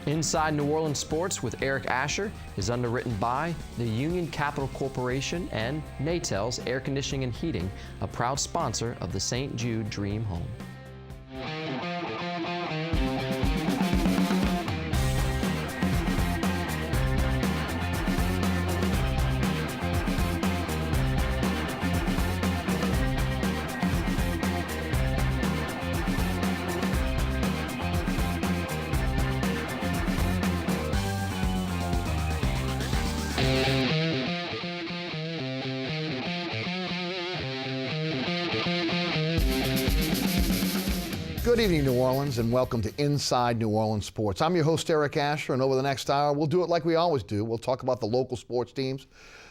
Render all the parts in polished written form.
Inside New Orleans Sports with Eric Asher is underwritten by the Union Capital Corporation and Natel's Air Conditioning and Heating, a proud sponsor of the St. Jude Dream Home. Good evening, New Orleans, and welcome to Inside New Orleans Sports. I'm your host, Eric Asher, and over the next hour, we'll do it like we always do. We'll talk about the local sports teams.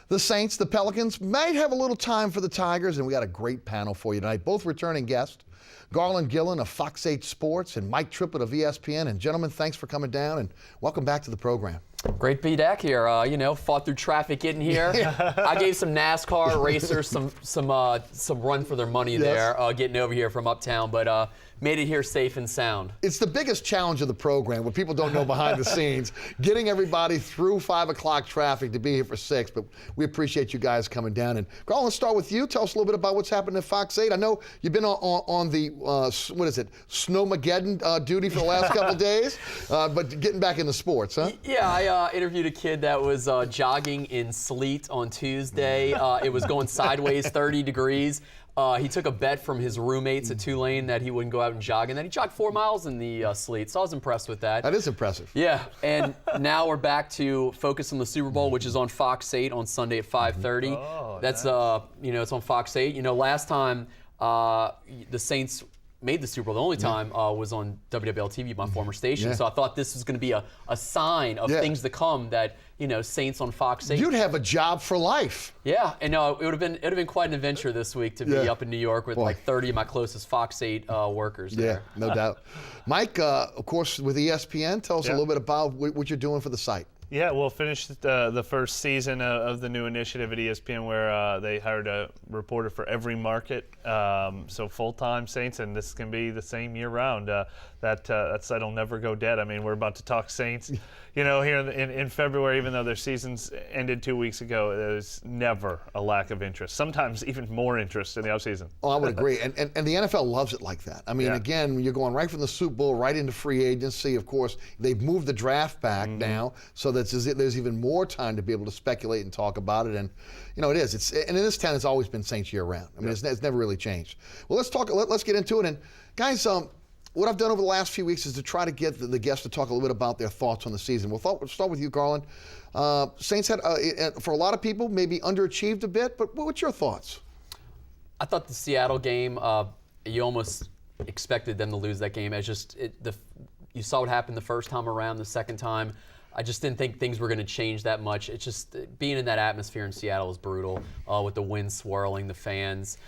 The Saints, the Pelicans, might have a little time for the Tigers, and we got a great panel for you tonight. Both returning guests, Garland, Gillen of Fox 8 Sports and Mike Triplett of ESPN. And gentlemen, thanks for coming down, and welcome back to the program. Great to be back here. Fought through traffic getting here. I gave some NASCAR racers some run for their money there, getting over here from uptown, but made it here safe and sound. It's the biggest challenge of the program, what people don't know behind the scenes, getting everybody through 5 o'clock traffic to be here for 6, but we appreciate you guys coming down. And Garland, let's start with you. Tell us a little bit about what's happening at Fox 8. I know you've been on the, Snowmageddon duty for the last couple of days, but getting back into sports, huh? Yeah, I interviewed a kid that was jogging in sleet on Tuesday. It was going sideways 30 degrees. He took a bet from his roommates at Tulane that he wouldn't go out and jog, and then he jogged 4 miles in the sleet, so I was impressed with that. That is impressive. Yeah, and now we're back to focus on the Super Bowl, which is on Fox 8 on Sunday at 5:30. Oh, that's, it's on Fox 8. Last time the Saints made the Super Bowl, the only time was on WWL-TV, my former station. So I thought this was going to be a sign of things to come that, Saints on Fox 8. You'd have a job for life. Yeah, and it would have been quite an adventure this week to be up in New York with like 30 of my closest Fox 8 workers there. Yeah, no doubt. Mike, of course, with ESPN, tell us a little bit about what you're doing for the site. Yeah, we'll finish the first season of the new initiative at ESPN where they hired a reporter for every market, so full-time Saints, and this can be the same year-round. That site will never go dead. I mean, we're about to talk Saints, here in February, even though their seasons ended 2 weeks ago. There's never a lack of interest, sometimes even more interest in the offseason. Oh, I would agree, and the NFL loves it like that. I mean, again, you're going right from the Super Bowl right into free agency. Of course, they've moved the draft back now, so there's even more time to be able to speculate and talk about it. And it is. And in this town, it's always been Saints year round. I mean, it's never really changed. Well, let's get into it. And guys, what I've done over the last few weeks is to try to get the guests to talk a little bit about their thoughts on the season. We'll start with you, Garland. Saints had, for a lot of people, maybe underachieved a bit, but what's your thoughts? I thought the Seattle game, you almost expected them to lose that game. You saw what happened the first time around. The second time, I just didn't think things were going to change that much. It's just being in that atmosphere in Seattle is brutal, with the wind swirling, the fans.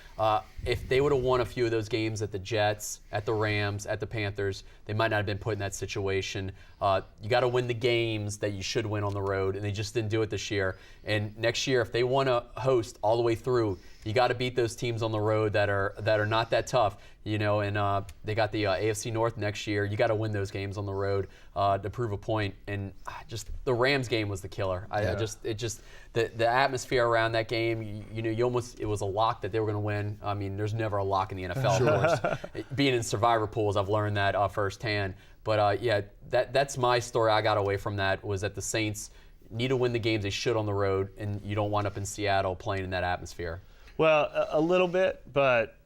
If they would have won a few of those games at the Jets, at the Rams, at the Panthers, they might not have been put in that situation. You got to win the games that you should win on the road, and they just didn't do it this year. And next year, if they want to host all the way through, you got to beat those teams on the road that are not that tough. And they got the AFC North next year. You got to win those games on the road to prove a point. And just the Rams game was the killer. The atmosphere around that game. It was a lock that they were going to win. I mean, there's never a lock in the NFL, of course. Being in survivor pools, I've learned that firsthand. But that's my story. I got away from that was that the Saints need to win the games they should on the road, and you don't wind up in Seattle playing in that atmosphere. Well, a little bit, but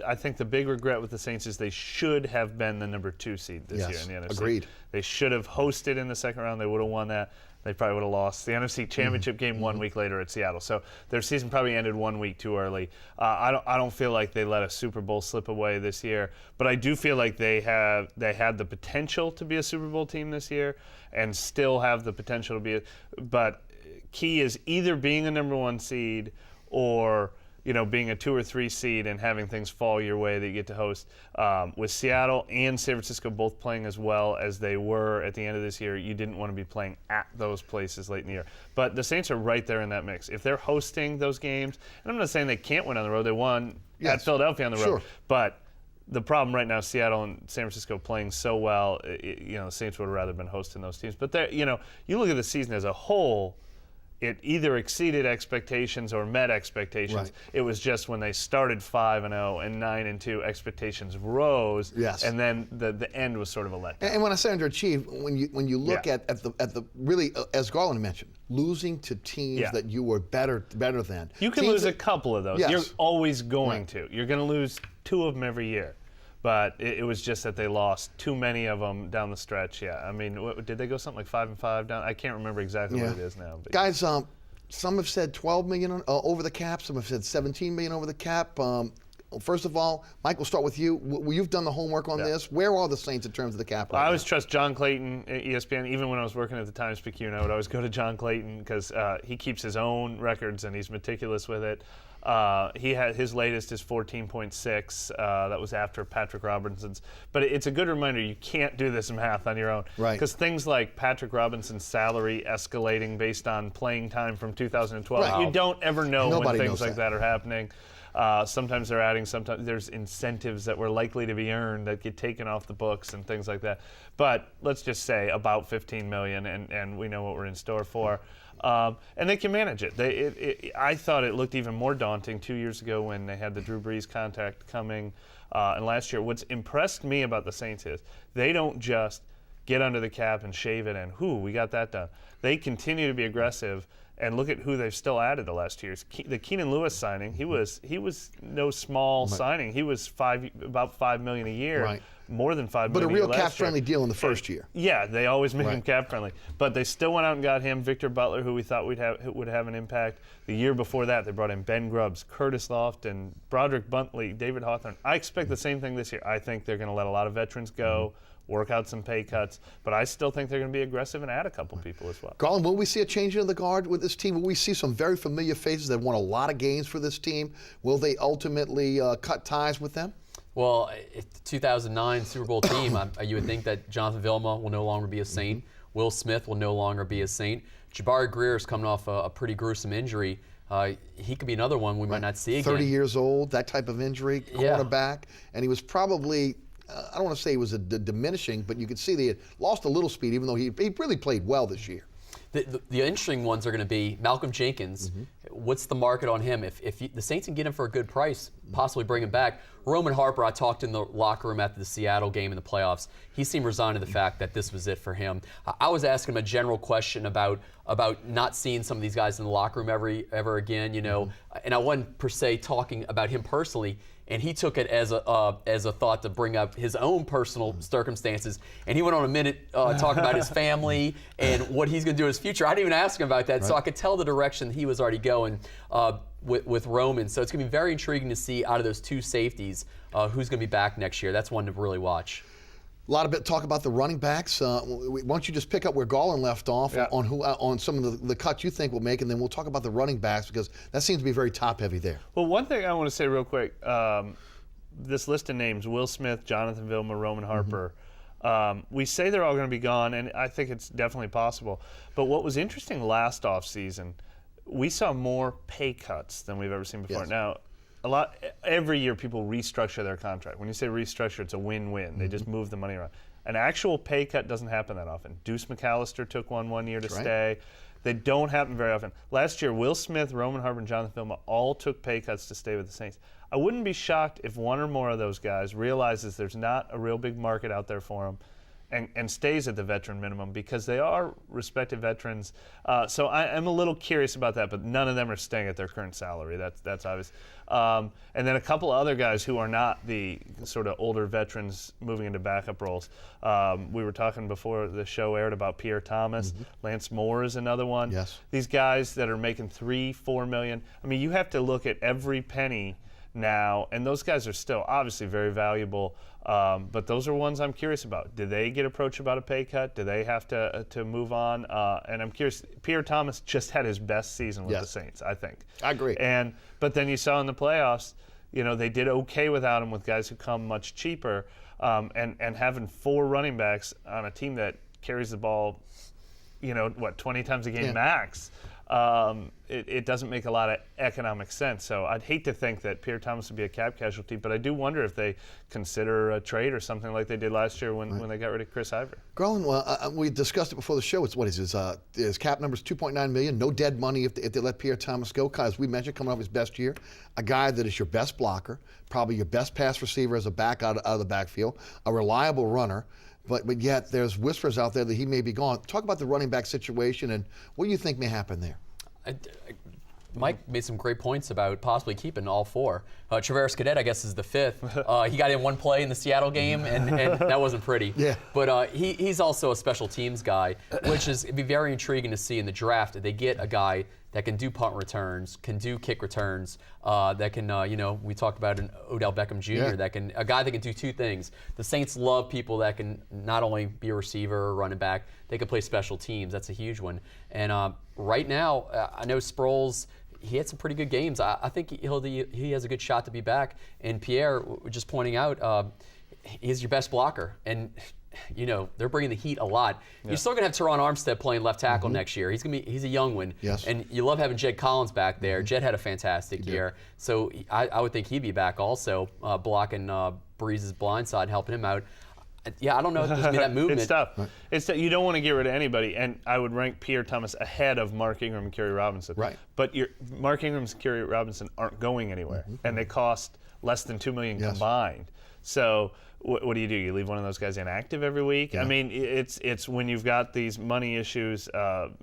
I think the big regret with the Saints is they should have been the number 2 seed this year in the NFC. Agreed. They should have hosted in the second round. They would have won that. They probably would have lost the NFC Championship game 1 week later at Seattle. So their season probably ended 1 week too early. I don't feel like they let a Super Bowl slip away this year, but I do feel like they had the potential to be a Super Bowl team this year, and still have the potential to be. But key is either being a number 1 seed or being a 2 or 3 seed and having things fall your way that you get to host. With Seattle and San Francisco both playing as well as they were at the end of this year, you didn't want to be playing at those places late in the year. But the Saints are right there in that mix. If they're hosting those games, and I'm not saying they can't win on the road, they won at Philadelphia on the road, but The problem right now, Seattle and San Francisco playing so well, the Saints would have rather been hosting those teams. But you look at the season as a whole, it either exceeded expectations or met expectations. Right. It was just when they started 5-0 and 9-2, expectations rose. Yes. And then the end was sort of a letdown. And when I say underachieved, when you look at the really, as Garland mentioned, losing to teams that you were better than. You can lose a couple of those. Yes. You're always going to. You're going to lose 2 of them every year. But it was just that they lost too many of them down the stretch. Yeah, I mean, did they go something like 5-5 down? I can't remember exactly what it is now. But guys, some have said 12 million over the cap. Some have said 17 million over the cap. First of all, Mike, we'll start with you. You've done the homework on this. Where are the Saints in terms of the cap? I always trust John Clayton at ESPN. Even when I was working at the Times-Picayune, I would always go to John Clayton because he keeps his own records and he's meticulous with it. He had his latest is 14.6. That was after Patrick Robinson's. But it's a good reminder you can't do this math on your own. Right. Because things like Patrick Robinson's salary escalating based on playing time from 2012, Right. You don't ever know Nobody when knows things like that are happening. Sometimes they're adding, sometimes there's incentives that were likely to be earned that get taken off the books and things like that. But let's just say about $15 million, and we know what we're in store for. And they can manage it. I thought it looked even more daunting 2 years ago when they had the Drew Brees contract coming, and last year. What's impressed me about the Saints is they don't just get under the cap and shave it and, we got that done. They continue to be aggressive. And look at who they've still added the last 2 years. The Keenan Lewis signing, he was no small signing. He was about $5 million a year, Right. more than $5 million. But a real cap cap-friendly deal in the first year. Yeah, they always make him Right. cap friendly. But they still went out and got him, Victor Butler, who we thought would have an impact. The year before that, they brought in Ben Grubbs, Curtis Lofton, Broderick Buntley, David Hawthorne. I expect the same thing this year. I think they're going to let a lot of veterans go. Work out some pay cuts, but I still think they're going to be aggressive and add a couple people as well. Garland, will we see a change in the guard with this team? Will we see some very familiar faces that won a lot of games for this team? Will they ultimately cut ties with them? Well, the 2009 Super Bowl team, you would think that Jonathan Vilma will no longer be a Saint. Will Smith will no longer be a Saint. Jabari Greer is coming off a pretty gruesome injury. He could be another one we might not see again. 30 years old, that type of injury, cornerback, and he was probably, I don't want to say he was diminishing, but you could see they had lost a little speed, even though he really played well this year. The interesting ones are going to be Malcolm Jenkins. What's the market on him? If the Saints can get him for a good price, possibly bring him back. Roman Harper, I talked in the locker room after the Seattle game in the playoffs. He seemed resigned to the fact that this was it for him. I was asking him a general question about not seeing some of these guys in the locker room ever again, and I wasn't per se talking about him personally. And he took it as a thought to bring up his own personal circumstances. And he went on a minute talking about his family and what he's going to do in his future. I didn't even ask him about that, so I could tell the direction he was already going with Roman. So it's going to be very intriguing to see out of those two safeties who's going to be back next year. That's one to really watch. A lot of talk about the running backs. Why don't you just pick up where Garland left off on some of the cuts you think will make, and then we'll talk about the running backs because that seems to be very top-heavy there. Well, one thing I want to say real quick, this list of names, Will Smith, Jonathan Vilma, Roman Harper, we say they're all going to be gone, and I think it's definitely possible. But what was interesting last offseason, we saw more pay cuts than we've ever seen before. Yes. Now, every year people restructure their contract. When you say restructure, it's a win-win. They just move the money around. An actual pay cut doesn't happen that often. Deuce McAllister took one year to stay. They don't happen very often. Last year, Will Smith, Roman Harper, and Jonathan Vilma all took pay cuts to stay with the Saints. I wouldn't be shocked if one or more of those guys realizes there's not a real big market out there for them and stays at the veteran minimum because they are respected veterans. So I'm a little curious about that, but none of them are staying at their current salary. That's obvious. And then a couple of other guys who are not the sort of older veterans moving into backup roles. We were talking before the show aired about Pierre Thomas. Lance Moore is another one. Yes. These guys that are making $3-4 million. I mean, you have to look at every penny now, and those guys are still obviously very valuable. But those are ones I'm curious about. Do they get approached about a pay cut? Do they have to move on? And I'm curious. Pierre Thomas just had his best season with the Saints, I think. I agree. But then you saw in the playoffs, they did okay without him with guys who come much cheaper. And having 4 running backs on a team that carries the ball, 20 times a game max. it doesn't make a lot of economic sense. So I'd hate to think that Pierre Thomas would be a cap casualty, but I do wonder if they consider a trade or something like they did last year when they got rid of Chris Ivory. Garland, well, we discussed it before the show. His cap number's $2.9 million. No dead money if they let Pierre Thomas go. As we mentioned, coming off his best year, a guy that is your best blocker, probably your best pass receiver as a back out of the backfield, a reliable runner. But yet there's whispers out there that he may be gone. Talk about the running back situation and what do you think may happen there? Mike made some great points about possibly keeping all four. Traveris Cadet, I guess, is the fifth. He got in one play in the Seattle game, and that wasn't pretty. Yeah. But he's also a special teams guy, which is it'd be very intriguing to see in the draft if they get a guy that can do punt returns, can do kick returns, that can, we talked about an Odell Beckham Jr. Yeah. A guy that can do two things. The Saints love people that can not only be a receiver or running back, they can play special teams. That's a huge one. And right now, I know Sproles, he had some pretty good games. I think he has a good shot to be back. And Pierre, just pointing out, he's your best blocker. And they're bringing the heat a lot. Yeah. You're still gonna have Teron Armstead playing left tackle next year. He's a young one. Yes. And you love having Jed Collins back there. Jed had a fantastic year. So I would think he'd be back also, blocking Breeze's blind side, helping him out. Yeah, I don't know if there's gonna be that movement. It's tough. It's you don't want to get rid of anybody, and I would rank Pierre Thomas ahead of Mark Ingram and Kerry Robinson. Right. But Mark Ingram and Kerry Robinson aren't going anywhere, and they cost less than $2 million combined. So what do? You leave one of those guys inactive every week? Yeah. I mean, it's when you've got these money issues,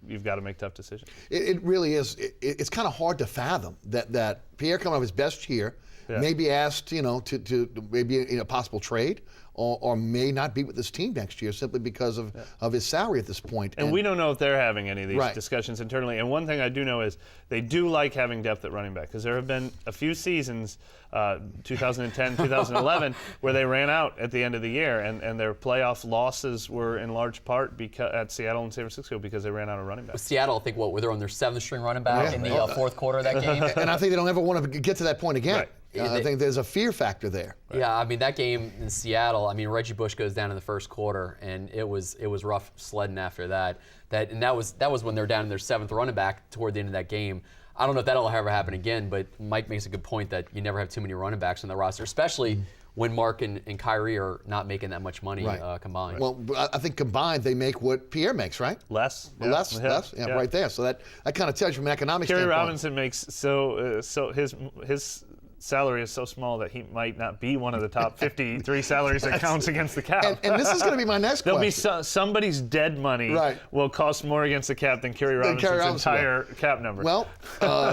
you've got to make tough decisions. It really is. It's kind of hard to fathom that Pierre coming off his best year may be asked, to maybe in a possible trade. Or may not be with this team next year simply because of his salary at this point. And we don't know if they're having any of these discussions internally. And one thing I do know is they do like having depth at running back because there have been a few seasons, 2010, 2011, where they ran out at the end of the year, and their playoff losses were in large part at Seattle and San Francisco because they ran out of running back. Seattle, I think, were they on their seventh-string running back in the fourth quarter of that game? And I think they don't ever want to get to that point again. Right. I think there's a fear factor there. Yeah, I mean that game in Seattle. I mean Reggie Bush goes down in the first quarter, and it was rough sledding after that. That was when they're down in their seventh running back toward the end of that game. I don't know if that'll ever happen again, but Mike makes a good point that you never have too many running backs on the roster, especially when Mark and Kyrie are not making that much money combined. Well, I think combined they make what Pierre makes, right? Less. Less, right there. So that kind of tells you from an economic standpoint. Kerry Robinson makes so his salary is so small that he might not be one of the top 53 salaries that counts against the cap. And this is going to be my next question. There'll be somebody's dead money will cost more against the cap than Kerry Robinson's entire cap number. Well,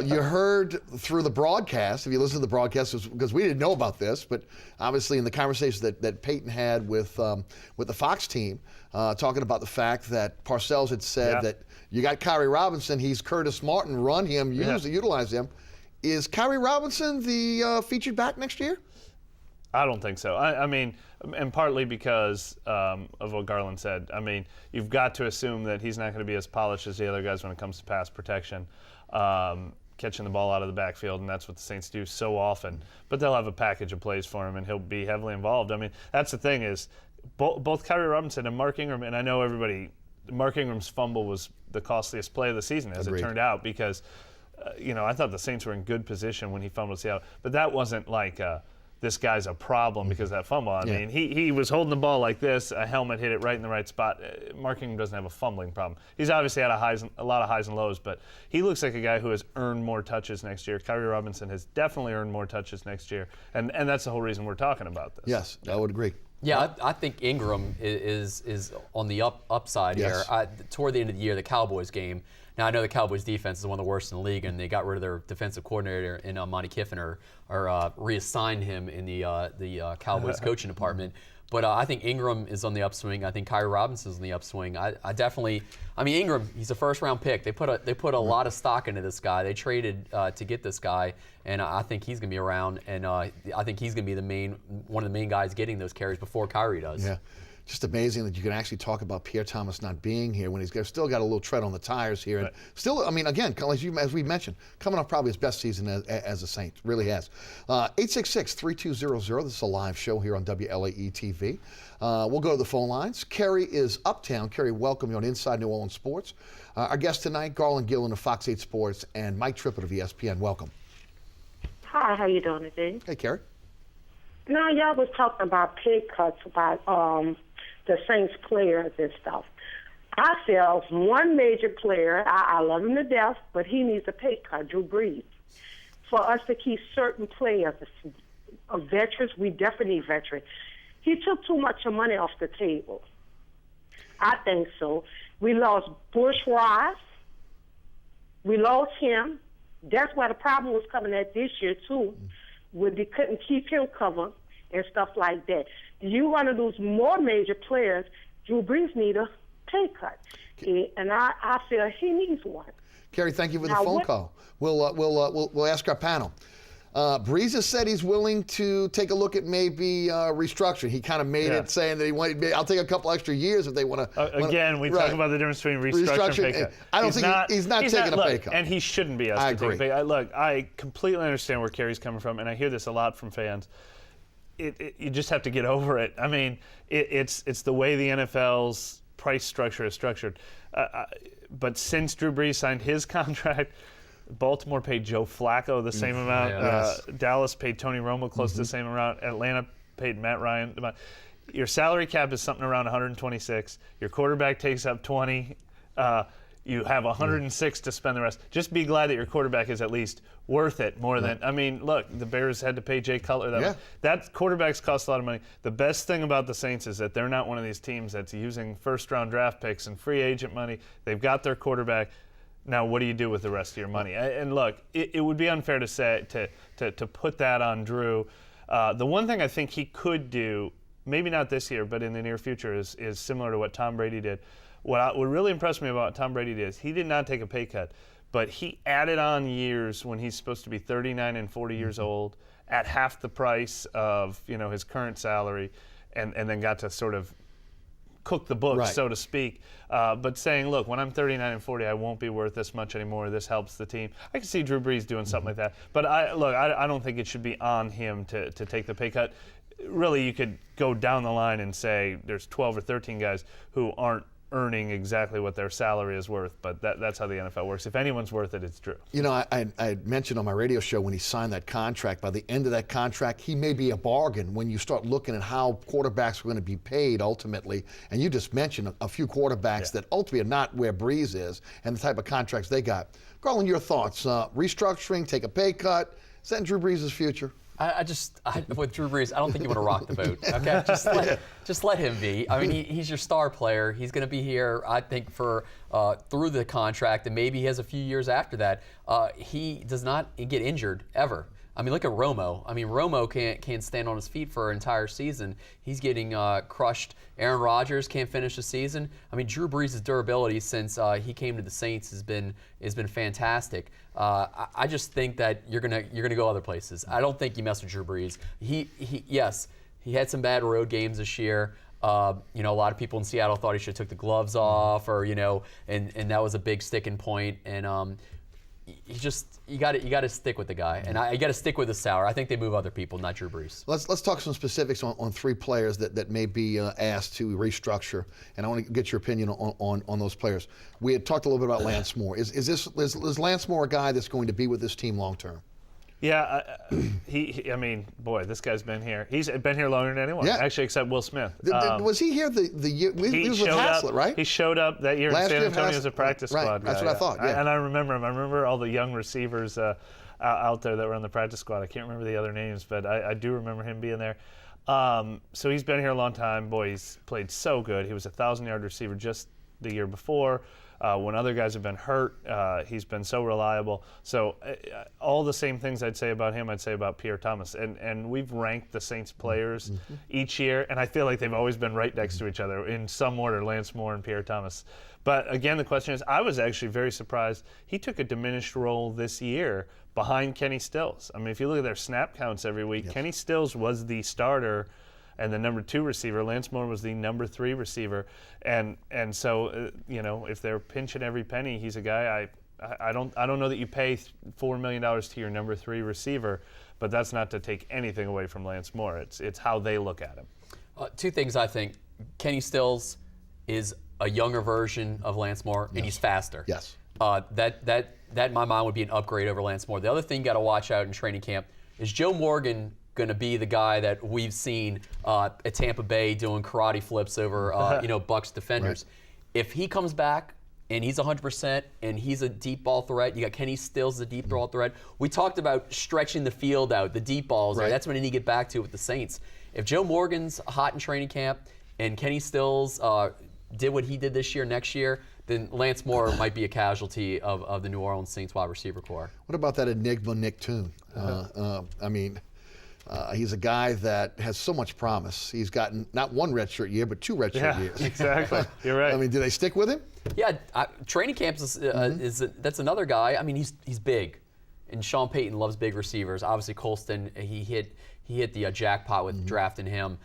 you heard through the broadcast, if you listen to the broadcast, because we didn't know about this, but obviously in the conversation that Peyton had with the Fox team, talking about the fact that Parcells had said that you got Kyrie Robinson, he's Curtis Martin, run him, utilize him. Is Kyrie Robinson the featured back next year? I don't think so. I mean, and partly because of what Garland said. I mean, you've got to assume that he's not going to be as polished as the other guys when it comes to pass protection, catching the ball out of the backfield, and that's what the Saints do so often. But they'll have a package of plays for him, and he'll be heavily involved. I mean, that's the thing is both Kyrie Robinson and Mark Ingram, and I know Mark Ingram's fumble was the costliest play of the season, as it turned out, because I thought the Saints were in good position when he fumbled Seattle, but that wasn't like this guy's a problem because of that fumble. I mean, he was holding the ball like this, a helmet hit it right in the right spot. Mark Ingram doesn't have a fumbling problem. He's obviously had a lot of highs and lows, but he looks like a guy who has earned more touches next year. Kyrie Robinson has definitely earned more touches next year, and that's the whole reason we're talking about this. Yes, I would agree. Yeah, I think Ingram is on the upside here. Toward the end of the year, the Cowboys game. Now, I know the Cowboys' defense is one of the worst in the league, and they got rid of their defensive coordinator in Monty Kiffin or reassigned him in the Cowboys coaching department. But I think Ingram is on the upswing. I think Kyrie Robinson is on the upswing. I mean, Ingram, he's a first-round pick. They put a lot of stock into this guy. They traded to get this guy, and I think he's going to be around, and I think he's going to be one of the main guys getting those carries before Kyrie does. Yeah. just amazing that you can actually talk about Pierre Thomas not being here when still got a little tread on the tires here. Right. And still, I mean, again, as we mentioned, coming off probably his best season as a Saint. Really has. 866-3200. This is a live show here on WLAE TV. We'll go to the phone lines. Kerry is uptown. Kerry, welcome you on Inside New Orleans Sports. Our guest tonight, Garland, Gillen of Fox 8 Sports, and Mike Triplett of ESPN. Welcome. Hi, how you doing today? Hey, Kerry. Now, y'all was talking about pay cuts about the Saints players and stuff. I feel one major player, I love him to death, but he needs a pay cut, Drew Brees. For us to keep certain players, veterans, we definitely need veterans. He took too much money off the table. I think so. We lost Bourgeois. We lost him. That's why the problem was coming at this year, too, when they couldn't keep him covered and stuff like that. You want to lose more major players, Drew Brees need a pay cut. And I feel he needs one. Kerry, thank you for the phone call. We'll ask our panel. Brees has said he's willing to take a look at maybe restructuring. He kind of made it saying that he wanted. I'll take a couple extra years if they want to. Again, we talk about the difference between restructuring and pay cut. I don't think he's not taking a pay cut, and he shouldn't be asked to take a pay cut. Look, I completely understand where Kerry's coming from, and I hear this a lot from fans. You just have to get over it. I mean, it's the way the NFL's price structure is structured. But since Drew Brees signed his contract, Baltimore paid Joe Flacco the same amount. Dallas paid Tony Romo close to the same amount. Atlanta paid Matt Ryan. Your salary cap is something around 126. Your quarterback takes up 20. You have 106 to spend the rest. Just be glad that your quarterback is at least worth it more than. I mean, look, the Bears had to pay Jay Cutler. That quarterbacks cost a lot of money. The best thing about the Saints is that they're not one of these teams that's using first-round draft picks and free agent money. They've got their quarterback. Now, what do you do with the rest of your money? And look, it would be unfair to say to put that on Drew. The one thing I think he could do, maybe not this year, but in the near future, is similar to what Tom Brady did. What really impressed me about what Tom Brady did is he did not take a pay cut, but he added on years when he's supposed to be 39 and 40 years old at half the price of his current salary, and then got to sort of cook the books, so to speak. But saying, look, when I'm 39 and 40, I won't be worth this much anymore. This helps the team. I can see Drew Brees doing something like that. But I don't think it should be on him to take the pay cut. Really, you could go down the line and say there's 12 or 13 guys who aren't earning exactly what their salary is worth, but that's how the NFL works. If anyone's worth it, it's Drew. I mentioned on my radio show when he signed that contract, by the end of that contract, he may be a bargain when you start looking at how quarterbacks are going to be paid ultimately. And you just mentioned a few quarterbacks that ultimately are not where Brees is and the type of contracts they got. Garland, your thoughts? Restructuring, take a pay cut, is that in Drew Brees' future? With Drew Brees, I don't think you want to rock the boat. Okay, just let him be. I mean, he's your star player. He's going to be here, I think, for through the contract, and maybe he has a few years after that. He does not get injured ever. I mean, look at Romo. I mean, Romo can't stand on his feet for an entire season. He's getting crushed. Aaron Rodgers can't finish the season. I mean, Drew Brees' durability since he came to the Saints has been fantastic. I just think that you're gonna go other places. I don't think you mess with Drew Brees. He had some bad road games this year. A lot of people in Seattle thought he should have took the gloves off, or and that was a big sticking point. And you got to stick with the guy, and you got to stick with the salary. I think they move other people, not Drew Brees. Let's talk some specifics on three players that may be asked to restructure, and I want to get your opinion on those players. We had talked a little bit about Lance Moore. Is Lance Moore a guy that's going to be with this team long term? Yeah, I mean, boy, this guy's been here. He's been here longer than anyone, actually, except Will Smith. Was he here the year? He was with Haslett, right? He showed up that year in San Antonio as a practice squad guy. That's what I thought, yeah. And I remember him. I remember all the young receivers out there that were on the practice squad. I can't remember the other names, but I do remember him being there. So he's been here a long time. Boy, he's played so good. He was a 1,000-yard receiver just the year before. When other guys have been hurt, he's been so reliable. So all the same things I'd say about him, I'd say about Pierre Thomas. And we've ranked the Saints players each year, and I feel like they've always been right next to each other in some order, Lance Moore and Pierre Thomas. But again, the question is, I was actually very surprised. He took a diminished role this year behind Kenny Stills. I mean, if you look at their snap counts every week, Kenny Stills was the starter. and the number 2 receiver. Lance Moore was the number 3 receiver, and so if they're pinching every penny, he's a guy I don't know that you pay $4 million to your number 3 receiver, but that's not to take anything away from Lance Moore. It's how they look at him. 2 things I think. Kenny Stills is a younger version of Lance Moore, and he's faster. Yes. That in my mind would be an upgrade over Lance Moore. The other thing you got to watch out in training camp is Joe Morgan going to be the guy that we've seen at Tampa Bay doing karate flips over Bucs defenders. Right. If he comes back and he's 100% and he's a deep ball threat, you got Kenny Stills as a deep ball threat. We talked about stretching the field out, the deep balls. Right. That's what I need to get back to with the Saints. If Joe Morgan's hot in training camp and Kenny Stills did what he did this year, next year, then Lance Moore might be a casualty of the New Orleans Saints wide receiver corps. What about that enigma Nick Toon? He's a guy that has so much promise. He's gotten not 1 redshirt year, but 2 redshirt years. Exactly. You're right. Do they stick with him? Yeah, training camps that's another guy. I mean, he's big, and Sean Payton loves big receivers. Obviously, Colston he hit the jackpot with drafting him.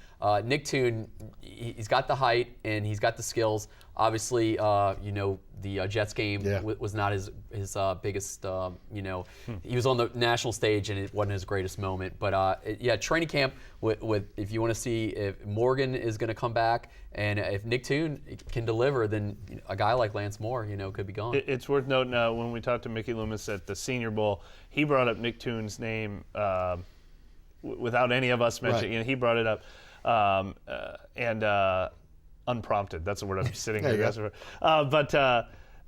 Nick Toon, he's got the height and he's got the skills. Obviously, the Jets game was not his biggest. He was on the national stage and it wasn't his greatest moment. But training camp with if you want to see if Morgan is going to come back and if Nick Toon can deliver, then a guy like Lance Moore, could be gone. It's worth noting when we talked to Mickey Loomis at the Senior Bowl, he brought up Nick Toon's name without any of us mentioning. Right. He brought it up and unprompted. That's the word I'm sitting here. But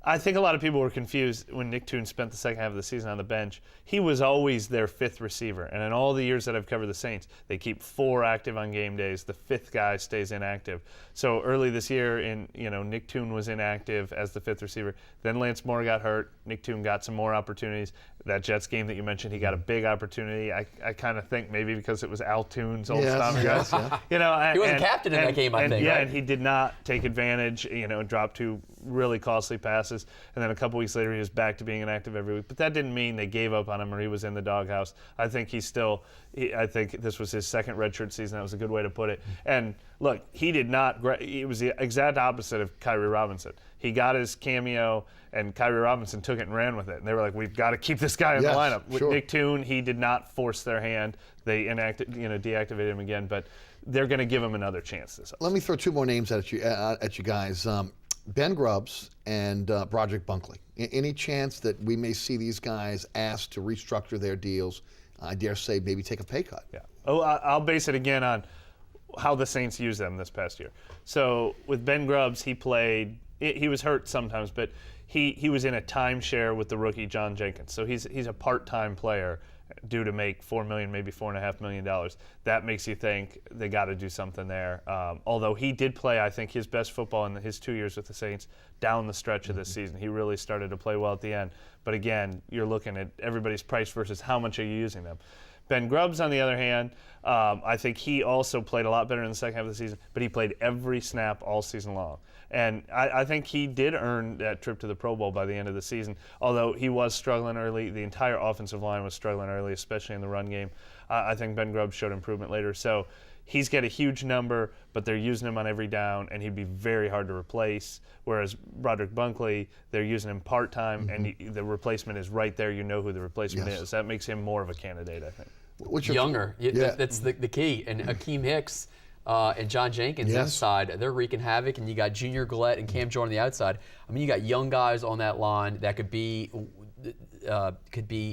I think a lot of people were confused when Nick Toon spent the second half of the season on the bench. He was always their 5th receiver, and in all the years that I've covered the Saints, they keep 4 active on game days. The 5th guy stays inactive. So early this year, Nick Toon was inactive as the 5th receiver. Then Lance Moore got hurt. Nick Toon got some more opportunities. That Jets game that you mentioned, he got a big opportunity. I kind of think maybe because it was Al Toon's old stomach. He wasn't captain in that game, I think. Yeah, right? and he did not take advantage. Dropped 2 really costly passes, and then a couple weeks later he was back to being inactive every week. But that didn't mean they gave up on him or he was in the doghouse. I think I think this was his 2nd redshirt season. That was a good way to put it. And look, he did not. It was the exact opposite of Kyrie Robinson. He got his cameo, and Kyrie Robinson took it and ran with it. And they were like, "We've got to keep this guy in the lineup." With Nick Toon, he did not force their hand. They deactivated him again, but they're going to give him another chance this season. Let me throw 2 more names at you guys. Ben Grubbs and Broderick Bunkley. Any chance that we may see these guys asked to restructure their deals? I dare say maybe take a pay cut. Yeah. Oh, I'll base it again on how the Saints used them this past year. So with Ben Grubbs, he played. He was hurt sometimes, but he was in a timeshare with the rookie John Jenkins. So he's a part-time player due to make $4 million, maybe $4.5 million. That makes you think they got to do something there. Although he did play, I think, his best football in his 2 years with the Saints down the stretch of this season. He really started to play well at the end. But again, you're looking at everybody's price versus how much are you using them. Ben Grubbs, on the other hand, I think he also played a lot better in the second half of the season, but he played every snap all season long. And I think he did earn that trip to the Pro Bowl by the end of the season, although he was struggling early. The entire offensive line was struggling early, especially in the run game. I think Ben Grubbs showed improvement later. So he's got a huge number, but they're using him on every down, and he'd be very hard to replace. Whereas Broderick Bunkley, they're using him part-time, and the replacement is right there. You know who the replacement is. That makes him more of a candidate, I think. What's your younger? That's the key. And Akeem Hicks and John Jenkins inside, they're wreaking havoc. And you got Junior Gillette and Cam Jordan on the outside. I mean, you got young guys on that line that could be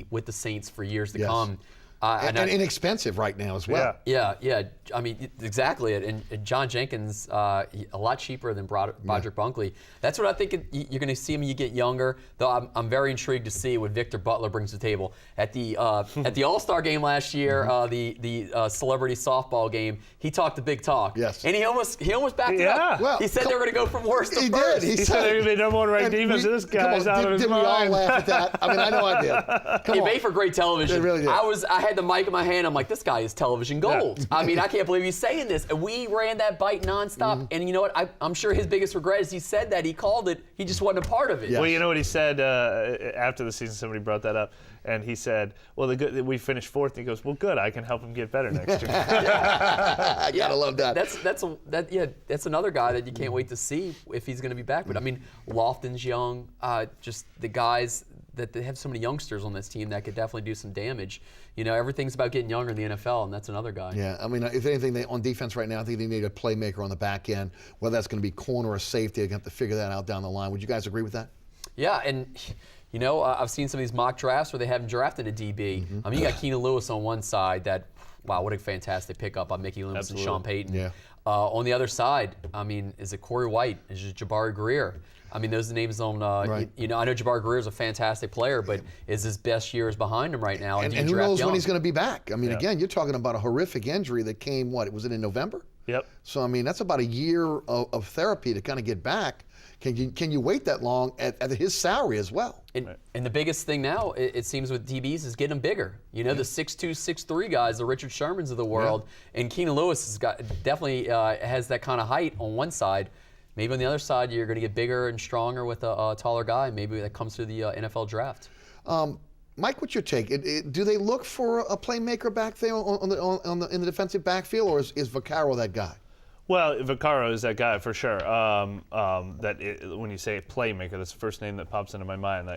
with the Saints for years to come. And inexpensive right now as well. Yeah. I mean, exactly it. And John Jenkins, a lot cheaper than Broderick Bunkley. That's what I think you're going to see when you get younger. Though I'm very intrigued to see what Victor Butler brings to the table at the All-Star game last year, the celebrity softball game. He talked the big talk. Yes. And he almost backed it up. Well, he said they were going to go from worst to he first. Did. He said they were going to be number one ranked defense. This guy's out of his mind. Did we all laugh at that? I mean, I know I did. It made for great television. It really did. I had the mic in my hand. I'm like, this guy is television gold. Yeah. I mean, I can't believe he's saying this. And we ran that bite nonstop. And you know what? I'm sure his biggest regret is he said that. He called it. He just wasn't a part of it. Yes. Well, you know what he said after the season? Somebody brought that up. And he said, well, we finished 4th. And he goes, well, good. I can help him get better next year. I gotta love that. That's another guy that you can't wait to see if he's going to be back. But I mean, Lofton's young. Just the guys that they have so many youngsters on this team that could definitely do some damage. You know, everything's about getting younger in the NFL, and that's another guy. Yeah, I mean, if anything, on defense right now, I think they need a playmaker on the back end. Whether that's going to be corner or safety, they're going to have to figure that out down the line. Would you guys agree with that? Yeah, and you know, I've seen some of these mock drafts where they haven't drafted a DB. I mean, you got Keenan Lewis on one side. Wow, what a fantastic pickup by Mickey Loomis and Sean Payton. Yeah. On the other side, I mean, is it Corey White? Is it Jabari Greer? I mean, those are the names on. Right. You know, I know Jabari Greer is a fantastic player, but is his best years behind him right now? And do you who draft knows young? when he's going to be back? I mean, again, you're talking about a horrific injury that came. Was it in November? Yep. So I mean, that's about a year of therapy to kind of get back. Can you wait that long at his salary as well? And the biggest thing now, it seems with DBs, is getting them bigger. You know, the 6'2", 6'3" guys, the Richard Shermans of the world, and Keenan Lewis definitely has that kind of height on one side. Maybe on the other side, you're going to get bigger and stronger with a taller guy. Maybe that comes through the NFL draft. Mike, what's your take? Do they look for a playmaker back there in the defensive backfield, or is Vaccaro that guy? Well, Vaccaro is that guy for sure. When you say playmaker, that's the first name that pops into my mind.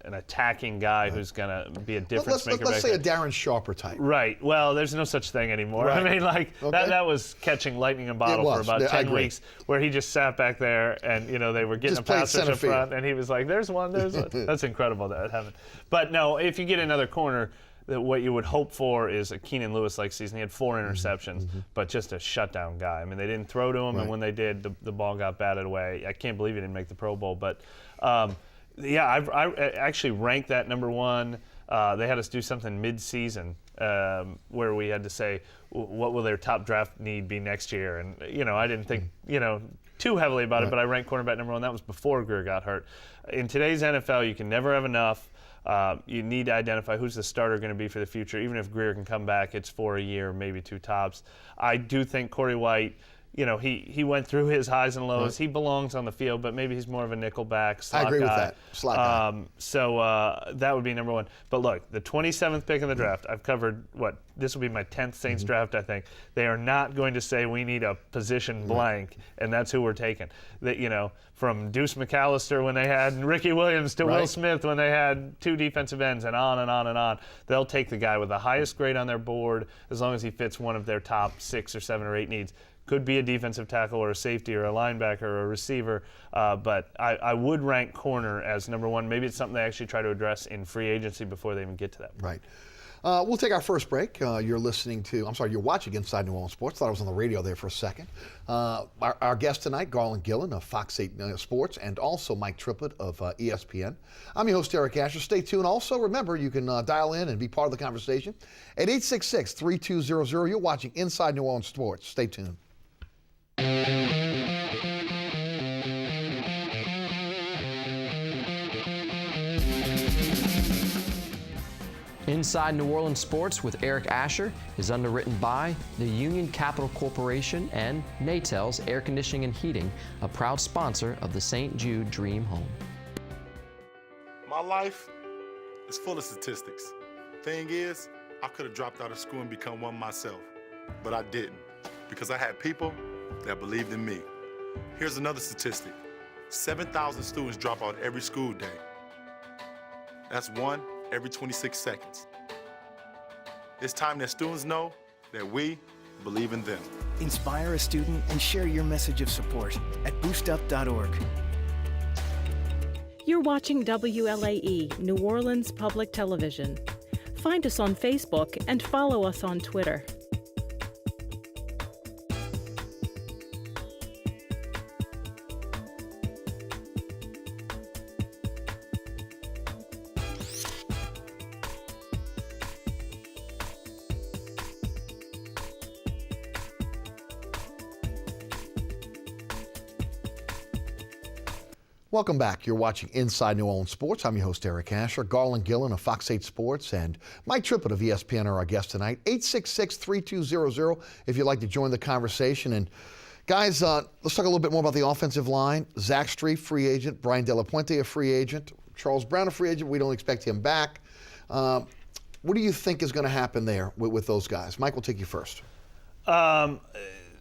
An attacking guy who's going to be a difference maker. Let's say a Darren Sharper type. Right. Well, there's no such thing anymore. Right. I mean, that was catching lightning in a bottle for about 10 weeks, where he just sat back there and they were getting just a pass rush up front, and he was like, "There's one, there's one." That's incredible that happened. But no, if you get another corner, what you would hope for is a Keenan Lewis-like season. He had 4 interceptions, but just a shutdown guy. I mean, they didn't throw to him, and when they did, the ball got batted away. I can't believe he didn't make the Pro Bowl. But, I actually ranked that number 1. They had us do something mid-season where we had to say, what will their top draft need be next year? And, I didn't think, too heavily about it, but I ranked cornerback number 1. That was before Greer got hurt. In today's NFL, you can never have enough. You need to identify who's the starter going to be for the future. Even if Greer can come back, it's for a year, maybe 2 tops. I do think Corey White, he went through his highs and lows. He belongs on the field, but maybe he's more of a nickelback slot guy. I agree with that. Slot guy. So that would be number 1. But look, the 27th pick in the draft, I've covered this will be my 10th Saints draft, I think. They are not going to say we need a position blank, and that's who we're taking. From Deuce McAllister when they had Ricky Williams to Will Smith when they had 2 defensive ends, and on and on and on. They'll take the guy with the highest grade on their board as long as he fits one of their top 6 or 7 or 8 needs. Could be a defensive tackle or a safety or a linebacker or a receiver, but I would rank corner as number 1. Maybe it's something they actually try to address in free agency before they even get to that. Right. We'll take our first break. You're watching Inside New Orleans Sports. Thought I was on the radio there for a second. Our guest tonight, Garland Gillen of Fox 8 Sports, and also Mike Triplett of ESPN. I'm your host, Eric Asher. Stay tuned. Also, remember, you can dial in and be part of the conversation at 866-3200. You're watching Inside New Orleans Sports. Stay tuned. Inside New Orleans Sports with Eric Asher is underwritten by the Union Capital Corporation and Natels Air Conditioning and Heating, a proud sponsor of the St. Jude Dream Home. My life is full of statistics. Thing is, I could have dropped out of school and become one myself, but I didn't because I had people that believed in me. Here's another statistic. 7,000 students drop out every school day. That's 1 every 26 seconds. It's time that students know that we believe in them. Inspire a student and share your message of support at boostup.org. You're watching WLAE, New Orleans Public Television. Find us on Facebook and follow us on Twitter. Welcome back. You're watching Inside New Orleans Sports. I'm your host, Eric Asher. Garland, Gillen of Fox 8 Sports and Mike Triplett of ESPN are our guests tonight. 866-3200 if you'd like to join the conversation. And guys, let's talk a little bit more about the offensive line. Zach Strief, free agent. Brian De La Puente, a free agent. Charles Brown, a free agent. We don't expect him back. What do you think is going to happen there with those guys? Mike, we'll take you first.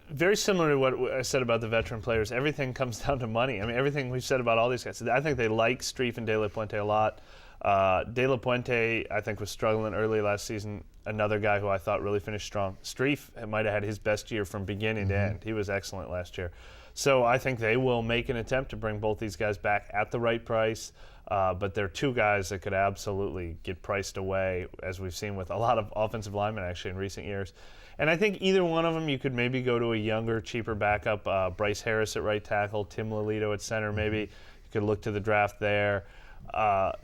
Very similar to what I said about the veteran players. Everything comes down to money. I mean, everything we've said about all these guys. I think they like Strief and De La Puente a lot. De La Puente, I think, was struggling early last season. Another guy who I thought really finished strong. Strief might have had his best year from beginning to end. He was excellent last year. So I think they will make an attempt to bring both these guys back at the right price. But they're two guys that could absolutely get priced away, as we've seen with a lot of offensive linemen actually in recent years. And I think either one of them, you could maybe go to a younger, cheaper backup. Bryce Harris at right tackle, Tim Lolito at center maybe. You could look to the draft there. I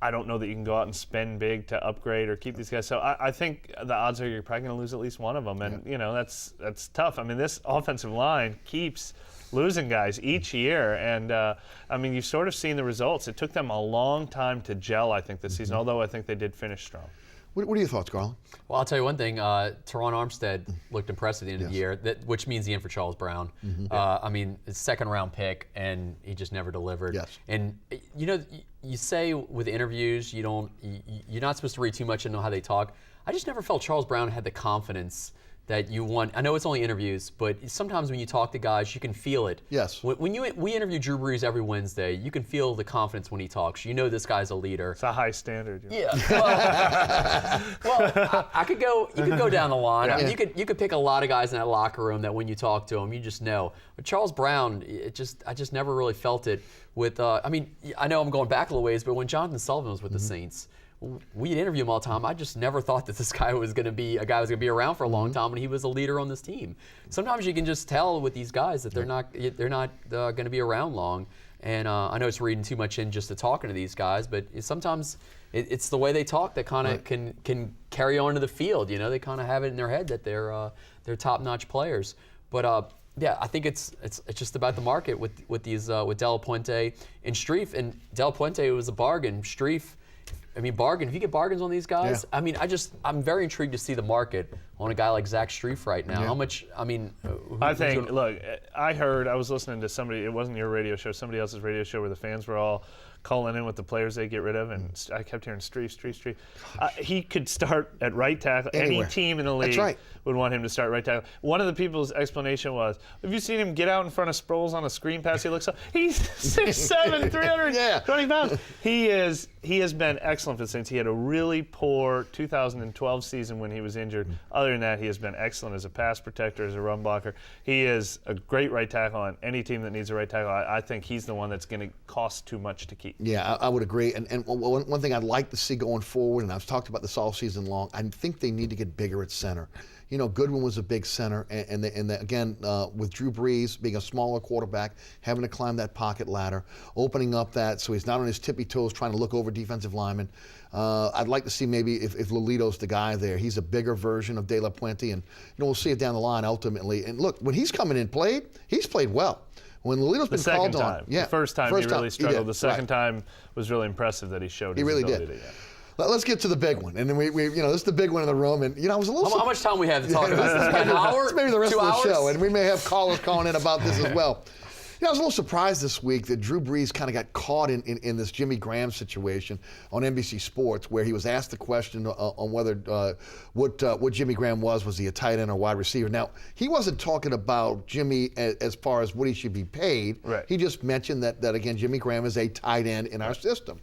don't know that you can go out and spend big to upgrade or keep these guys. So I think the odds are you're probably going to lose at least one of them. And, you know, that's tough. I mean, this offensive line keeps losing guys each year. And, I mean, you've sort of seen the results. It took them a long time to gel, I think, this season, although I think they did finish strong. What are your thoughts, Garland? Well, I'll tell you one thing. Teron Armstead looked impressive at the end of the year, which means the end for Charles Brown. I mean, it's second-round pick, and he just never delivered. Yes. And, you know, you say with interviews you're not supposed to read too much into how they talk. I just never felt Charles Brown had the confidence that you want. I know it's only interviews, but sometimes when you talk to guys, you can feel it. Yes. When we interview Drew Brees every Wednesday, you can feel the confidence when he talks. You know this guy's a leader. It's a high standard. Yeah. Well, you could go down the line. I mean, you could pick a lot of guys in that locker room that when you talk to them, you just know. But Charles Brown, I just never really felt it with. I mean, I know I'm going back a little ways, but when Jonathan Sullivan was with the Saints, we'd interview him all the time. I just never thought that this guy was going to be around for a long time, and he was a leader on this team. Sometimes you can just tell with these guys that they're not going to be around long. And I know it's reading too much in just to talking to these guys, but sometimes it's the way they talk that kind of can carry on to the field. You know, they kind of have it in their head that they're top-notch players. But yeah, I think it's just about the market with these with De La Puente and Strief. And De La Puente was a bargain. Strief, I mean, bargain. If you get bargains on these guys, I mean, I'm very intrigued to see the market on a guy like Zach Strief right now. How much? I mean, look, I was listening to somebody. It wasn't your radio show, somebody else's radio show, where the fans were all calling in with the players they get rid of, and I kept hearing Strief. He could start at right tackle. Anywhere. Any team in the league would want him to start right tackle. One of the people's explanation was, have you seen him get out in front of Sproles on a screen pass? He looks up. He's 6'7", 320 pounds. He has been excellent for the Saints. He had a really poor 2012 season when he was injured. Other than that, he has been excellent as a pass protector, as a run blocker. He is a great right tackle on any team that needs a right tackle. I think he's the one that's going to cost too much to keep. Yeah, I would agree. And one thing I'd like to see going forward, and I've talked about this all season long, I think they need to get bigger at center. You know, Goodwin was a big center, and again, with Drew Brees being a smaller quarterback, having to climb that pocket ladder, opening up that so he's not on his tippy toes trying to look over defensive linemen. I'd like to see maybe if Lolito's the guy there. He's a bigger version of De La Puente, and we'll see it down the line ultimately. And look, when he's coming in he's played well. When Lolito's been called on, the first time he really struggled. The second time time was really impressive that he showed. He really did. Let's get to the big one, and then we this is the big one in the room, and I was a little. How much time we have to talk about this? An hour? It's maybe the rest 2 of the hours? show, and we may have callers calling in about this as well. I was a little surprised this week that Drew Brees kind of got caught in this Jimmy Graham situation on NBC Sports, where he was asked the question on whether what Jimmy Graham was he a tight end or wide receiver? Now, he wasn't talking about Jimmy as far as what he should be paid. Right. He just mentioned that again, Jimmy Graham is a tight end in our system.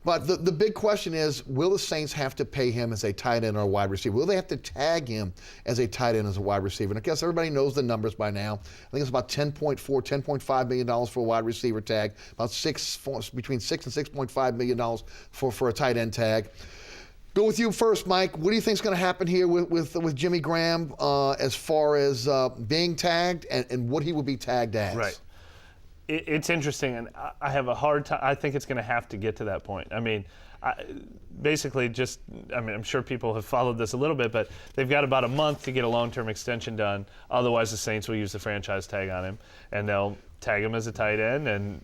But the big question is, will the Saints have to pay him as a tight end or a wide receiver? Will they have to tag him as a tight end, as a wide receiver? And I guess everybody knows the numbers by now. I think it's about $10.5 million for a wide receiver tag, about between $6 and $6.5 million for a tight end tag. Go with you first, Mike. What do you think is going to happen here with Jimmy Graham as far as being tagged and what he will be tagged as? Right. It's interesting, and I have a hard time. I think it's going to have to get to that point. I mean, I'm sure people have followed this a little bit, but they've got about a month to get a long-term extension done. Otherwise, the Saints will use the franchise tag on him, and they'll tag him as a tight end, and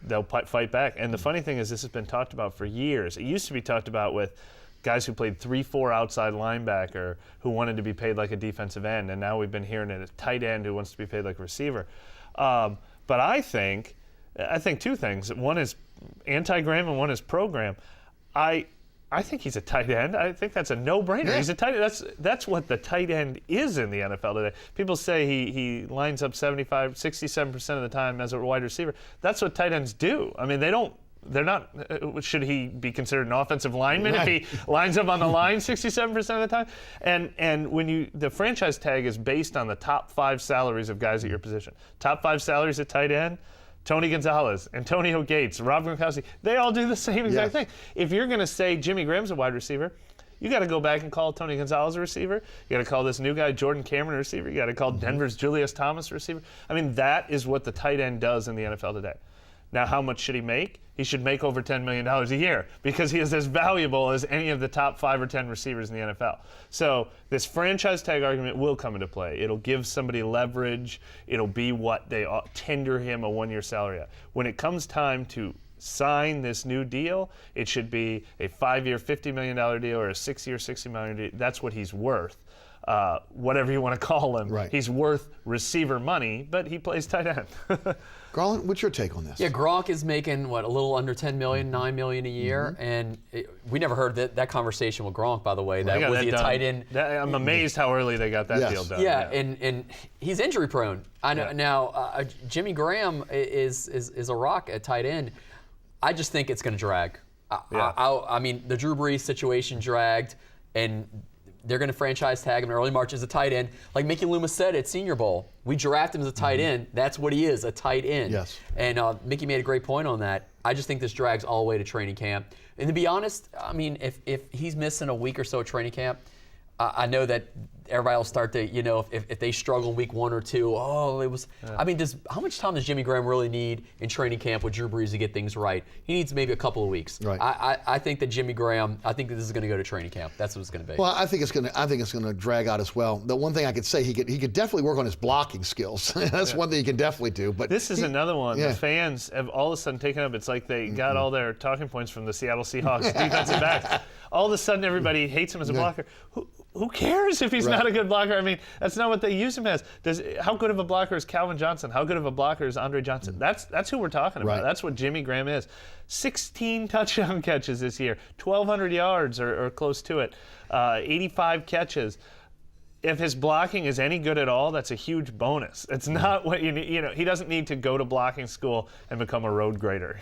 they'll fight back. And the funny thing is, this has been talked about for years. It used to be talked about with guys who played 3-4 outside linebacker who wanted to be paid like a defensive end, and now we've been hearing it, a tight end who wants to be paid like a receiver. But I think two things. One is anti-Graham and one is pro-Graham. I think he's a tight end. I think that's a no-brainer. Yeah. He's a tight end. That's what the tight end is in the NFL today. People say he lines up 67% of the time as a wide receiver. That's what tight ends do. I mean, they're not, should he be considered an offensive lineman if he lines up on the line 67% of the time? And when the franchise tag is based on the top 5 salaries of guys at your position. Top 5 salaries at tight end, Tony Gonzalez, Antonio Gates, Rob Gronkowski, they all do the same exact thing. If you're going to say Jimmy Graham's a wide receiver, you got to go back and call Tony Gonzalez a receiver. You got to call this new guy Jordan Cameron a receiver. You got to call Denver's Julius Thomas a receiver. I mean, that is what the tight end does in the NFL today. Now, how much should he make? He should make over $10 million a year because he is as valuable as any of the top 5 or 10 receivers in the NFL. So this franchise tag argument will come into play. It'll give somebody leverage. It'll be what they tender him a 1-year salary at. When it comes time to sign this new deal, it should be a 5-year, $50 million deal or a 6-year, $60 million deal. That's what he's worth. Whatever you want to call him. Right. He's worth receiver money, but he plays tight end. Garland, what's your take on this? Yeah, Gronk is making, a little under $10 million, $9 million a year, and we never heard that conversation with Gronk, by the way. That was he a tight end. I'm amazed how early they got that deal done. Yeah, and he's injury prone. I know now. Jimmy Graham is a rock at tight end. I just think it's going to drag. I mean, the Drew Brees situation dragged, and they're going to franchise tag him in early March as a tight end. Like Mickey Loomis said at Senior Bowl, we draft him as a tight end. That's what he is, a tight end. Yes. And Mickey made a great point on that. I just think this drags all the way to training camp. And to be honest, I mean, if he's missing a week or so of training camp, I know that everybody will start to, if they struggle in week 1 or 2, it was. Yeah. I mean, how much time does Jimmy Graham really need in training camp with Drew Brees to get things right? He needs maybe a couple of weeks. Right. I think that Jimmy Graham. I think that this is going to go to training camp. That's what it's going to be. Well, I think it's going to drag out as well. The one thing I could say, he could definitely work on his blocking skills. That's one thing he can definitely do. But this is another one. The fans have all of a sudden taken up. It's like they got all their talking points from the Seattle Seahawks defensive backs. All of a sudden, everybody hates him as a blocker. Who cares if he's not a good blocker? I mean, that's not what they use him as. How good of a blocker is Calvin Johnson? How good of a blocker is Andre Johnson? That's who we're talking about. Right. That's what Jimmy Graham is. 16 touchdown catches this year, 1,200 yards or close to it, 85 catches. If his blocking is any good at all, that's a huge bonus. It's not what you need. He doesn't need to go to blocking school and become a road grader.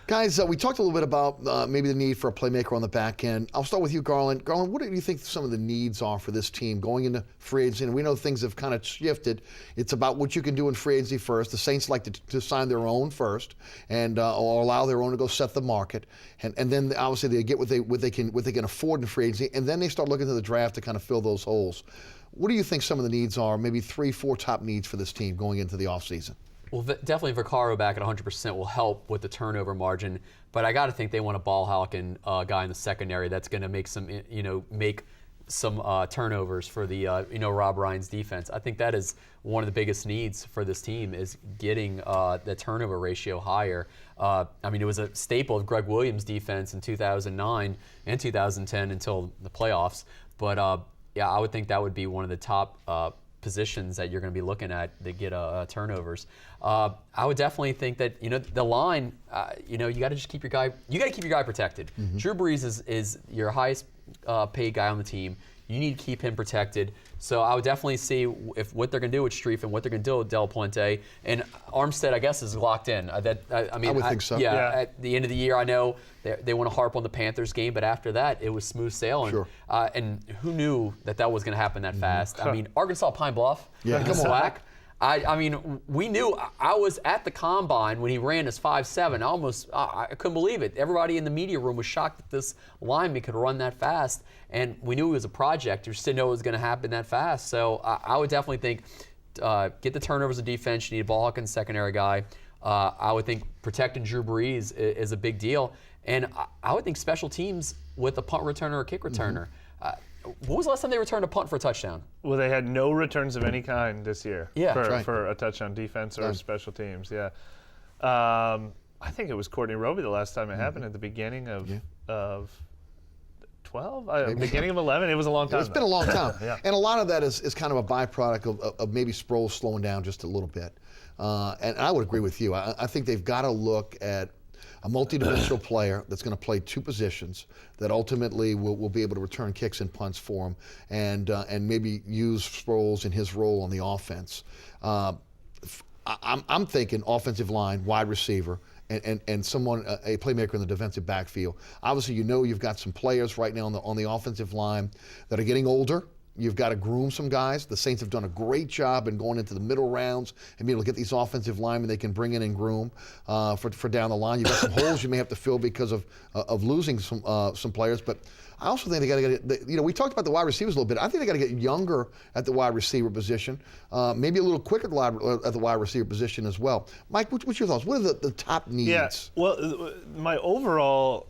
Guys, we talked a little bit about maybe the need for a playmaker on the back end. I'll start with you, Garland. Garland, what do you think some of the needs are for this team going into free agency? And we know things have kind of shifted. It's about what you can do in free agency first. The Saints like to sign their own first, and or allow their own to go set the market, and then obviously they get what they can afford in free agency, and then they start looking to the draft to kind of fill those holes. What do you think some of the needs are? Maybe 3-4 top needs for this team going into the offseason. Well, definitely Vaccaro back at 100% will help with the turnover margin, but I got to think they want a ball-hawking guy in the secondary that's going to make some turnovers for the Rob Ryan's defense. I think that is one of the biggest needs for this team is getting the turnover ratio higher. I mean, it was a staple of Greg Williams' defense in 2009 and 2010 until the playoffs. But I would think that would be one of the top positions that you're going to be looking at to get turnovers. I would definitely think that the line. You got to just keep your guy. You got to keep your guy protected. Mm-hmm. Drew Brees is your highest paid guy on the team. You need to keep him protected. So I would definitely see what they're going to do with Streif and what they're going to do with Del Puente. And Armstead, I guess, is locked in. I would think so. Yeah. At the end of the year, I know they want to harp on the Panthers game, but after that, it was smooth sailing. Sure. And who knew that was going to happen that fast? I mean, Arkansas Pine Bluff, SWAC. I mean, we knew. I was at the combine when he ran his 5.7. I couldn't believe it. Everybody in the media room was shocked that this lineman could run that fast, and we knew he was a project. We just didn't know it was going to happen that fast. So I would definitely think get the turnovers of defense. You need a ball hawking secondary guy. I would think protecting Drew Brees is a big deal, and I would think special teams with a punt returner or kick returner. Mm-hmm. When was the last time they returned a punt for a touchdown? Well, they had no returns of any kind this year. Yeah, for a touchdown, defense or special teams. Yeah. I think it was Courtney Roby the last time it happened at the beginning of 12, beginning of 11. It was a long time. It's been a long time. Yeah. And a lot of that is kind of a byproduct of maybe Sproles slowing down just a little bit. And I would agree with you. I think they've got to look at a multidimensional player that's going to play two positions that ultimately will be able to return kicks and punts for him, and maybe use Sproles in his role on the offense. I'm thinking offensive line, wide receiver, and someone, a playmaker in the defensive backfield. Obviously, you've got some players right now on the offensive line that are getting older. You've got to groom some guys. The Saints have done a great job in going into the middle rounds and being able to get these offensive linemen they can bring in and groom for down the line. You've got some holes you may have to fill because of losing some players. But I also think they got to get, we talked about the wide receivers a little bit. I think they got to get younger at the wide receiver position, maybe a little quicker at the wide receiver position as well. Mike, what's your thoughts? What are the top needs? Yeah, well, my overall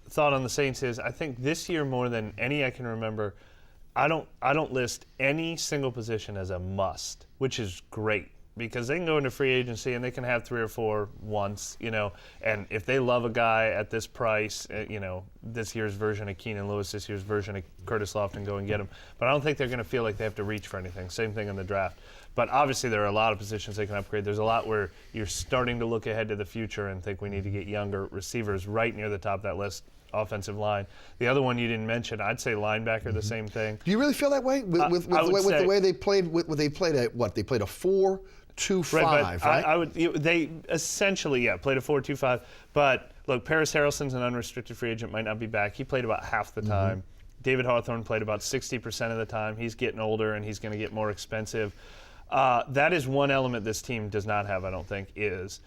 thought on the Saints is I think this year more than any I can remember, I don't list any single position as a must, which is great because they can go into free agency and they can have 3 or 4 once, and if they love a guy at this price, this year's version of Keenan Lewis, this year's version of Curtis Lofton, go and get him. But I don't think they're going to feel like they have to reach for anything. Same thing in the draft. But obviously there are a lot of positions they can upgrade. There's a lot where you're starting to look ahead to the future and think we need to get younger receivers right near the top of that list. Offensive line. The other one you didn't mention, I'd say linebacker, the same thing. Do you really feel that way with the way they played? They played a 4-2-5, right? They essentially played a 4-2-5. But look, Paris Harrelson's an unrestricted free agent, might not be back. He played about half the time. David Hawthorne played about 60% of the time. He's getting older and he's going to get more expensive. That is one element this team does not have, I don't think, is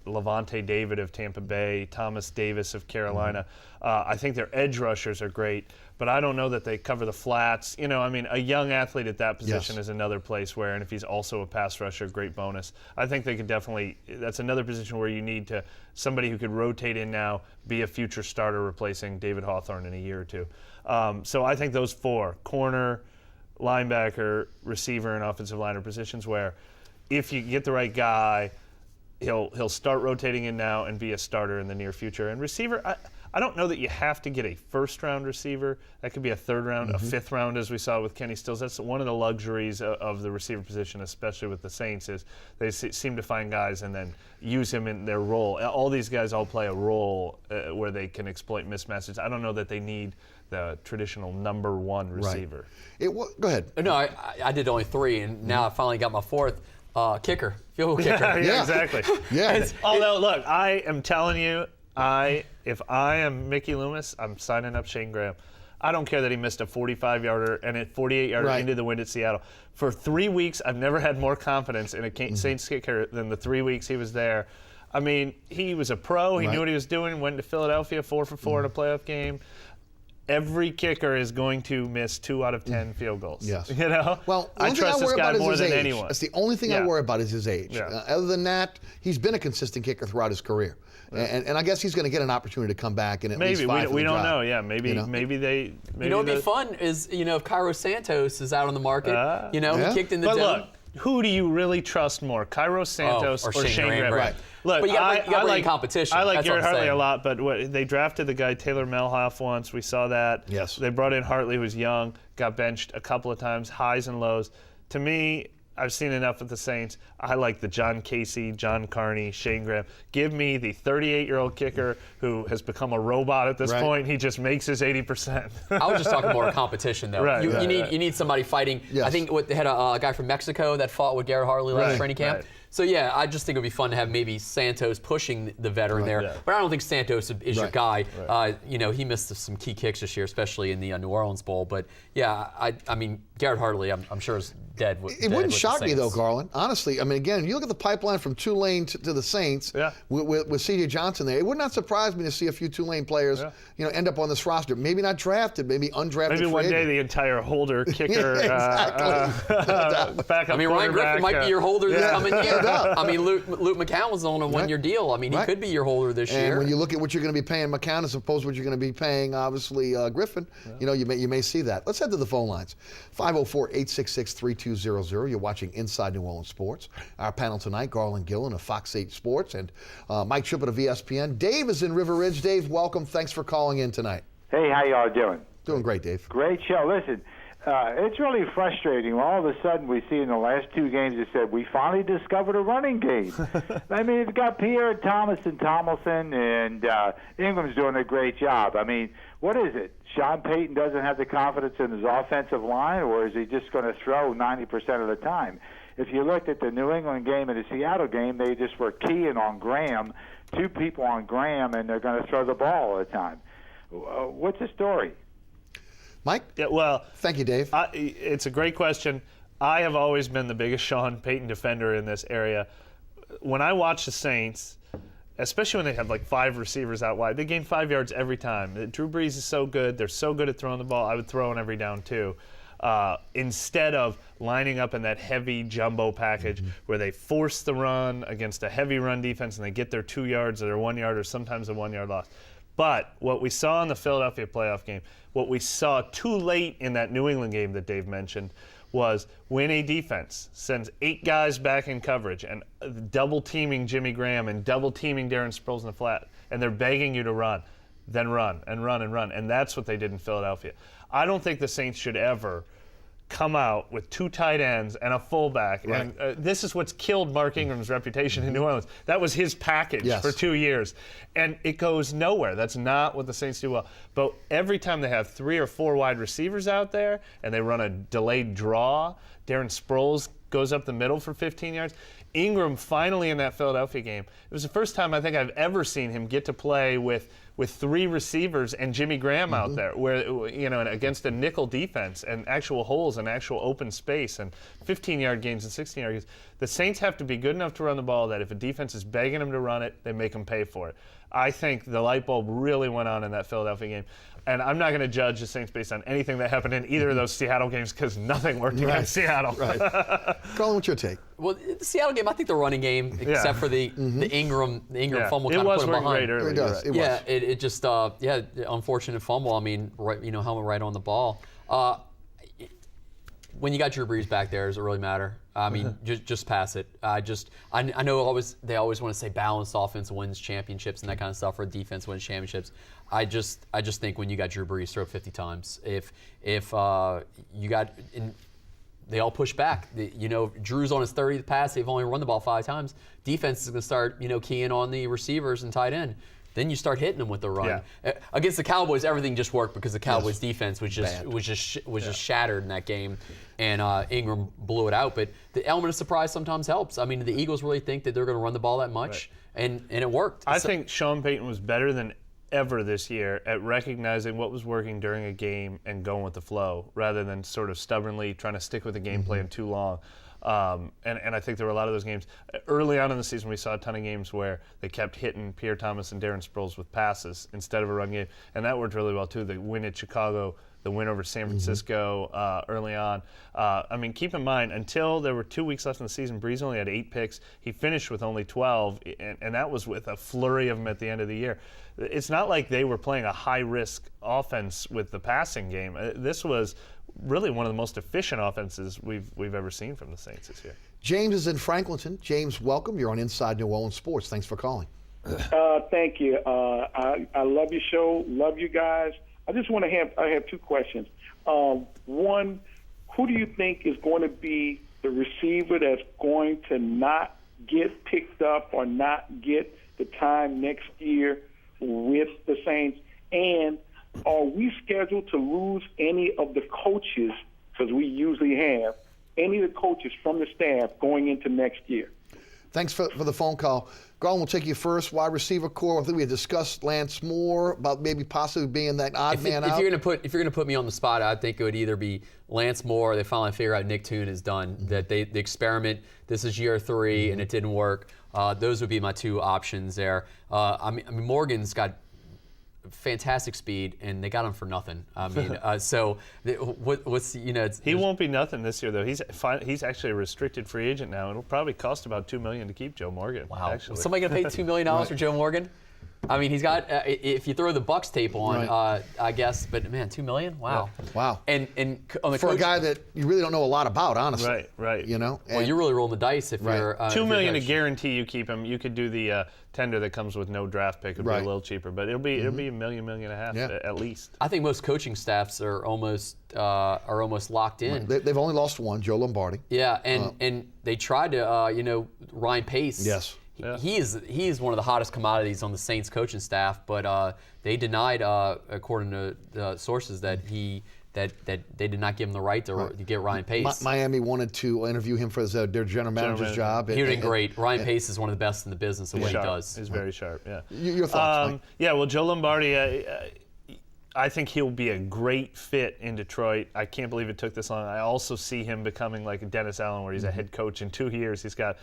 Levante David of Tampa Bay, Thomas Davis of Carolina. I think their edge rushers are great, but I don't know that they cover the flats. A young athlete at that position is another place where, and if he's also a pass rusher, great bonus. I think they could definitely, that's another position where you need somebody who could rotate in now, be a future starter replacing David Hawthorne in a year or two. So I think those 4, corner, linebacker, receiver, and offensive liner positions where if you get the right guy, he'll start rotating in now and be a starter in the near future. And receiver, I don't know that you have to get a first-round receiver. That could be a third round, a fifth round, as we saw with Kenny Stills. That's one of the luxuries of the receiver position, especially with the Saints, is they seem to find guys and then use him in their role. All these guys all play a role where they can exploit mismatches. I don't know that they need the traditional number 1 receiver. Right. Go ahead. No, I did only 3, and now I finally got my 4th. Kicker, field goal kicker. Yeah, exactly. Although, look, I am telling you, if I am Mickey Loomis, I'm signing up Shane Graham. I don't care that he missed a 45-yarder and a 48-yarder into the wind at Seattle. For 3 weeks, I've never had more confidence in a Saints kicker than the 3 weeks he was there. I mean, he was a pro. He knew what he was doing. Went to Philadelphia 4 for 4 in a playoff game. Every kicker is going to miss 2 out of 10 field goals. Yes. Well, I trust this guy more than anyone. That's the only thing I worry about is his age. Yeah. Other than that, he's been a consistent kicker throughout his career. And I guess he's going to get an opportunity to come back and at least fight for we the don't job. know. Yeah, maybe they. Maybe what'd be fun is if Cairo Santos is out on the market. He kicked in the dome. Look, who do you really trust more, Cairo Santos or Shane Graham? Right. Look, but you got to bring competition. I like That's Garrett Hartley saying. a lot, but they drafted the guy Taylor Melhoff once. We saw that. Yes. They brought in Hartley, who was young, got benched a couple of times, highs and lows. To me, I've seen enough with the Saints. I like the John Casey, John Carney, Shane Graham. Give me the 38-year-old kicker who has become a robot at this point. He just makes his 80%. I was just talking more competition, though. Right, you need somebody fighting. Yes. I think they had a guy from Mexico that fought with Garrett Hartley last training camp. Right. So, I just think it would be fun to have maybe Santos pushing the veteran there. Yeah. But I don't think Santos is your guy. Right. He missed some key kicks this year, especially in the New Orleans Bowl. But, I mean, Garrett Hartley, I'm sure is dead. It wouldn't shock me, though, Garland. Honestly, I mean, again, you look at the pipeline from Tulane to the Saints with C.J. Johnson there. It would not surprise me to see a few Tulane players, end up on this roster. Maybe not drafted, maybe undrafted. Maybe one day the entire Holder kicker exactly. backup Ryan Griffin might be your Holder this coming year. no doubt. I mean, Luke McCown was on a one-year deal. I mean, he could be your holder this year. And when you look at what you're going to be paying McCown as opposed to what you're going to be paying, obviously, Griffin, you may see that. Let's head to the phone lines. 504-866-3200. You're watching Inside New Orleans Sports. Our panel tonight, Garland, Gillen of Fox 8 Sports, and Mike Triplett of ESPN. Dave is in River Ridge. Dave, welcome. Thanks for calling in tonight. Hey, how y'all doing? Doing great, Dave. Great show. Listen, it's really frustrating. All of a sudden, we see in the last two games, it said we finally discovered a running game. I mean, you've got Pierre Thomas and Tomlinson, and Ingram's doing a great job. I mean, what is it? Sean Payton doesn't have the confidence in his offensive line, or is he just going to throw 90% of the time? If you looked at the New England game and the Seattle game, they just were keying on Graham, two people on Graham, and they're going to throw the ball all the time. What's the story? Mike? Yeah, well, thank you, Dave. It's a great question. I have always been the biggest Sean Payton defender in this area. When I watch the Saints, especially when they have like 5 receivers out wide, they gain 5 yards every time. Drew Brees is so good. They're so good at throwing the ball. I would throw on every down too. Instead of lining up in that heavy jumbo package where they force the run against a heavy run defense and they get their 2 yards or their 1 yard or sometimes a 1 yard loss. But what we saw in the Philadelphia playoff game, what we saw too late in that New England game that Dave mentioned, was when a defense sends 8 guys back in coverage and double teaming Jimmy Graham and double teaming Darren Sproles in the flat, and they're begging you to run, then run and run and run. And that's what they did in Philadelphia. I don't think the Saints should ever come out with 2 tight ends and a fullback. Right. And this is what's killed Mark Ingram's reputation in New Orleans. That was his package for 2 years. And it goes nowhere. That's not what the Saints do well. But every time they have 3 or 4 wide receivers out there and they run a delayed draw, Darren Sproles goes up the middle for 15 yards. Ingram finally in that Philadelphia game, it was the first time I think I've ever seen him get to play with 3 receivers and Jimmy Graham out there, where and against a nickel defense and actual holes and actual open space and 15-yard gains and 16-yard gains. The Saints have to be good enough to run the ball that if a defense is begging them to run it, they make them pay for it. I think the light bulb really went on in that Philadelphia game. And I'm not going to judge the Saints based on anything that happened in either of those Seattle games because nothing worked against Seattle. Right. Colin, what's your take? Well, the Seattle game, I think the running game, except for the Ingram fumble, kind of put him behind. It does. Right. It was. It just unfortunate fumble. I mean, helmet right on the ball. When you got Drew Brees back there, does it really matter? I mean, just pass it. I know they always want to say balanced offense wins championships and that kind of stuff, or defense wins championships. I just think when you got Drew Brees, throw it 50 times. If you got they all push back. Drew's on his 30th pass. They've only run the ball 5 times. Defense is going to start keying on the receivers and tight end. Then you start hitting them with the run. Yeah. Against the Cowboys, everything just worked because the Cowboys' defense was just shattered in that game, and Ingram blew it out. But the element of surprise sometimes helps. I mean, the Eagles really think that they're going to run the ball that much, and it worked. I think Sean Payton was better than ever this year at recognizing what was working during a game and going with the flow, rather than sort of stubbornly trying to stick with the game plan too long. And I think there were a lot of those games. Early on in the season, we saw a ton of games where they kept hitting Pierre Thomas and Darren Sproles with passes instead of a run game, and that worked really well too. The win at Chicago, the win over San Francisco early on. I mean, keep in mind, until there were 2 weeks left in the season, Brees only had 8 picks. He finished with only 12, and that was with a flurry of them at the end of the year. It's not like they were playing a high-risk offense with the passing game. This was really one of the most efficient offenses we've ever seen from the Saints this year. James is in Franklinton. James, welcome. You're on Inside New Orleans Sports. Thanks for calling. Thank you. I love your show. Love you guys. I have 2 questions. One, who do you think is going to be the receiver that's going to not get picked up or not get the time next year with the Saints? And are we scheduled to lose any of the coaches, because we usually have, any of the coaches from the staff going into next year? Thanks for the phone call. Garland, we'll take you first. Wide receiver core. I think we had discussed Lance Moore about maybe possibly being that odd man out. If you're gonna put me on the spot, I think it would either be Lance Moore, or they finally figure out Nick Toon is done. That the experiment. This is year 3 and it didn't work. Those would be my 2 options there. I mean Morgan's got fantastic speed, and they got him for nothing. I mean, what's he won't be nothing this year though. He's actually a restricted free agent now. It'll probably cost about $2 million to keep Joe Morgan. Wow, actually. is somebody gonna pay $2 million for Joe Morgan? I mean, he's got if you throw the Bucks tape on, I guess. But man, $2 million? Wow. Yeah. Wow. And on the for a guy that you really don't know a lot about, honestly. Right. You know. Well, you're really rolling the dice if you're $2 million to guarantee you keep him. You could do the tender that comes with no draft pick. It'd be a little cheaper, but it'll be $1 million and a half at least. I think most coaching staffs are almost locked in. Right. They've only lost one, Joe Lombardi. Yeah, and they tried to Ryan Pace. Yes. Yeah. He is one of the hottest commodities on the Saints coaching staff, but they denied, according to sources, that they did not give him the right to get Ryan Pace. Miami wanted to interview him for their general manager's job. He did great. Ryan Pace is one of the best in the business at what he does. He's very sharp. Yeah. Your thoughts, Mike? Yeah. Well, Joe Lombardi. I think he'll be a great fit in Detroit. I can't believe it took this long. I also see him becoming like a Dennis Allen, where he's a head coach in 2 years. He's got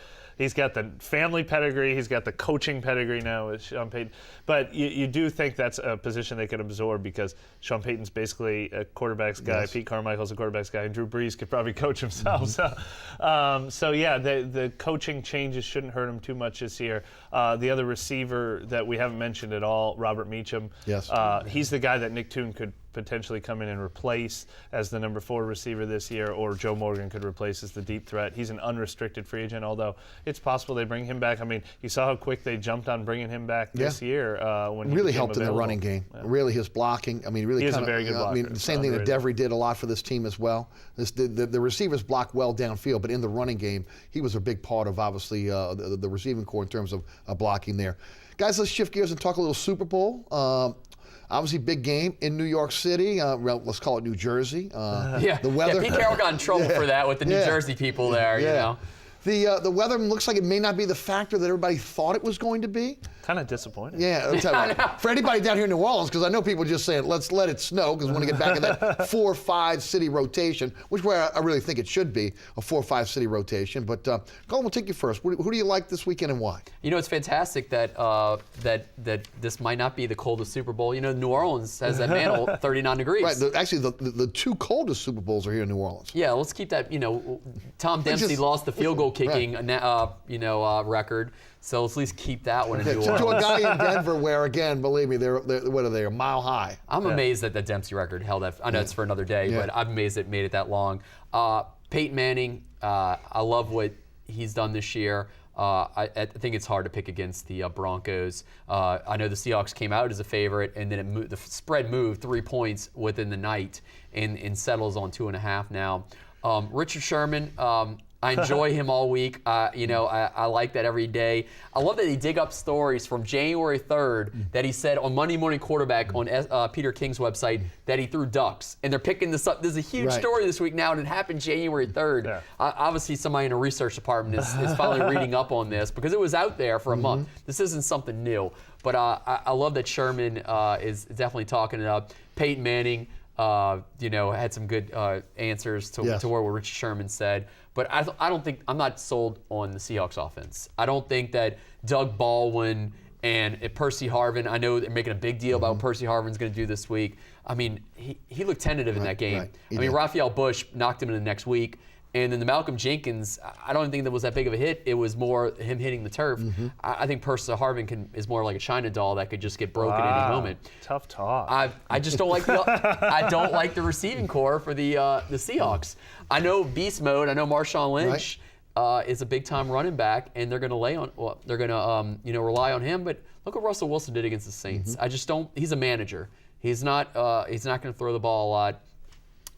the family pedigree. He's got the coaching pedigree now with Sean Payton. But you do think that's a position they could absorb because Sean Payton's basically a quarterback's guy. Yes. Pete Carmichael's a quarterback's guy, and Drew Brees could probably coach himself. So yeah, the coaching changes shouldn't hurt him too much this year. The other receiver that we haven't mentioned at all, Robert Meacham. Yes. He's the guy that Nick Toon could potentially come in and replace as the number 4 receiver this year, or Joe Morgan could replace as the deep threat. He's an unrestricted free agent, although it's possible they bring him back. I mean, you saw how quick they jumped on bringing him back this year when he really helped available. In the running game. Yeah. Really, his blocking. I mean, really, he's a very good blocker. I mean, the same thing that Devery did a lot for this team as well. The receivers block well downfield, but in the running game, he was a big part of obviously the receiving core in terms of blocking there. Guys, let's shift gears and talk a little Super Bowl. Obviously, big game in New York City. Let's call it New Jersey. The weather. Yeah, Pete Carroll got in trouble for that with the New Jersey people there. You know. The weather looks like it may not be the factor that everybody thought it was going to be. Kind of disappointing. Yeah, I'll tell you for anybody down here in New Orleans, because I know people just saying, let's let it snow, because we want to get back in that 4-5 city rotation, which where I really think it should be, a 4-5 city rotation. But Colin, we'll take you first. Who do you like this weekend and why? You know, it's fantastic that that this might not be the coldest Super Bowl. You know, New Orleans has that mantle, 39 degrees. Right. Actually, the 2 coldest Super Bowls are here in New Orleans. Yeah, let's keep that. You know, Tom Dempsey lost the field goal kicking record. So let's at least keep that one in New Orleans. To a guy in Denver where, again, believe me, they're what are they, a mile high? I'm amazed that the Dempsey record held that. I know it's for another day, but I'm amazed it made it that long. Peyton Manning, I love what he's done this year. I think it's hard to pick against the Broncos. I know the Seahawks came out as a favorite, and then the spread moved 3 points within the night and settles on 2.5 now. Richard Sherman, I enjoy him all week. I like that every day. I love that they dig up stories from January 3rd that he said on Monday Morning Quarterback on Peter King's website that he threw ducks. And they're picking this up. There's a huge story this week now, and it happened January 3rd. Yeah. Obviously, somebody in a research department is finally reading up on this because it was out there for a month. This isn't something new. But I love that Sherman is definitely talking it up. Peyton Manning, had some good answers to what Richard Sherman said. But I'm not sold on the Seahawks offense. I don't think that Doug Baldwin and Percy Harvin, I know they're making a big deal about what Percy Harvin's going to do this week. I mean, he looked tentative in that game. Right. I mean, Raphael Bush knocked him in the next week. And then the Malcolm Jenkins, I don't think that was that big of a hit. It was more him hitting the turf. I think Percy Harvin is more like a China doll that could just get broken at any moment. Tough talk. I just don't like the receiving core for the Seahawks. I know beast mode. I know Marshawn Lynch is a big time running back, and they're going to rely on him. But look what Russell Wilson did against the Saints. I just don't. He's a manager. He's not going to throw the ball a lot.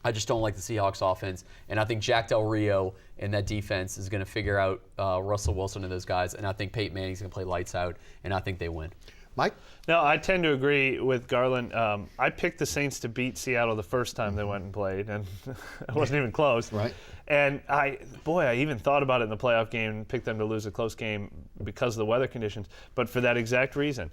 I just don't like the Seahawks offense, and I think Jack Del Rio and that defense is going to figure out Russell Wilson and those guys, and I think Peyton Manning's going to play lights out, and I think they win. Mike? No, I tend to agree with Garland. I picked the Saints to beat Seattle the first time they went and played, and it wasn't even close. Right. And I even thought about it in the playoff game and picked them to lose a close game because of the weather conditions, but for that exact reason.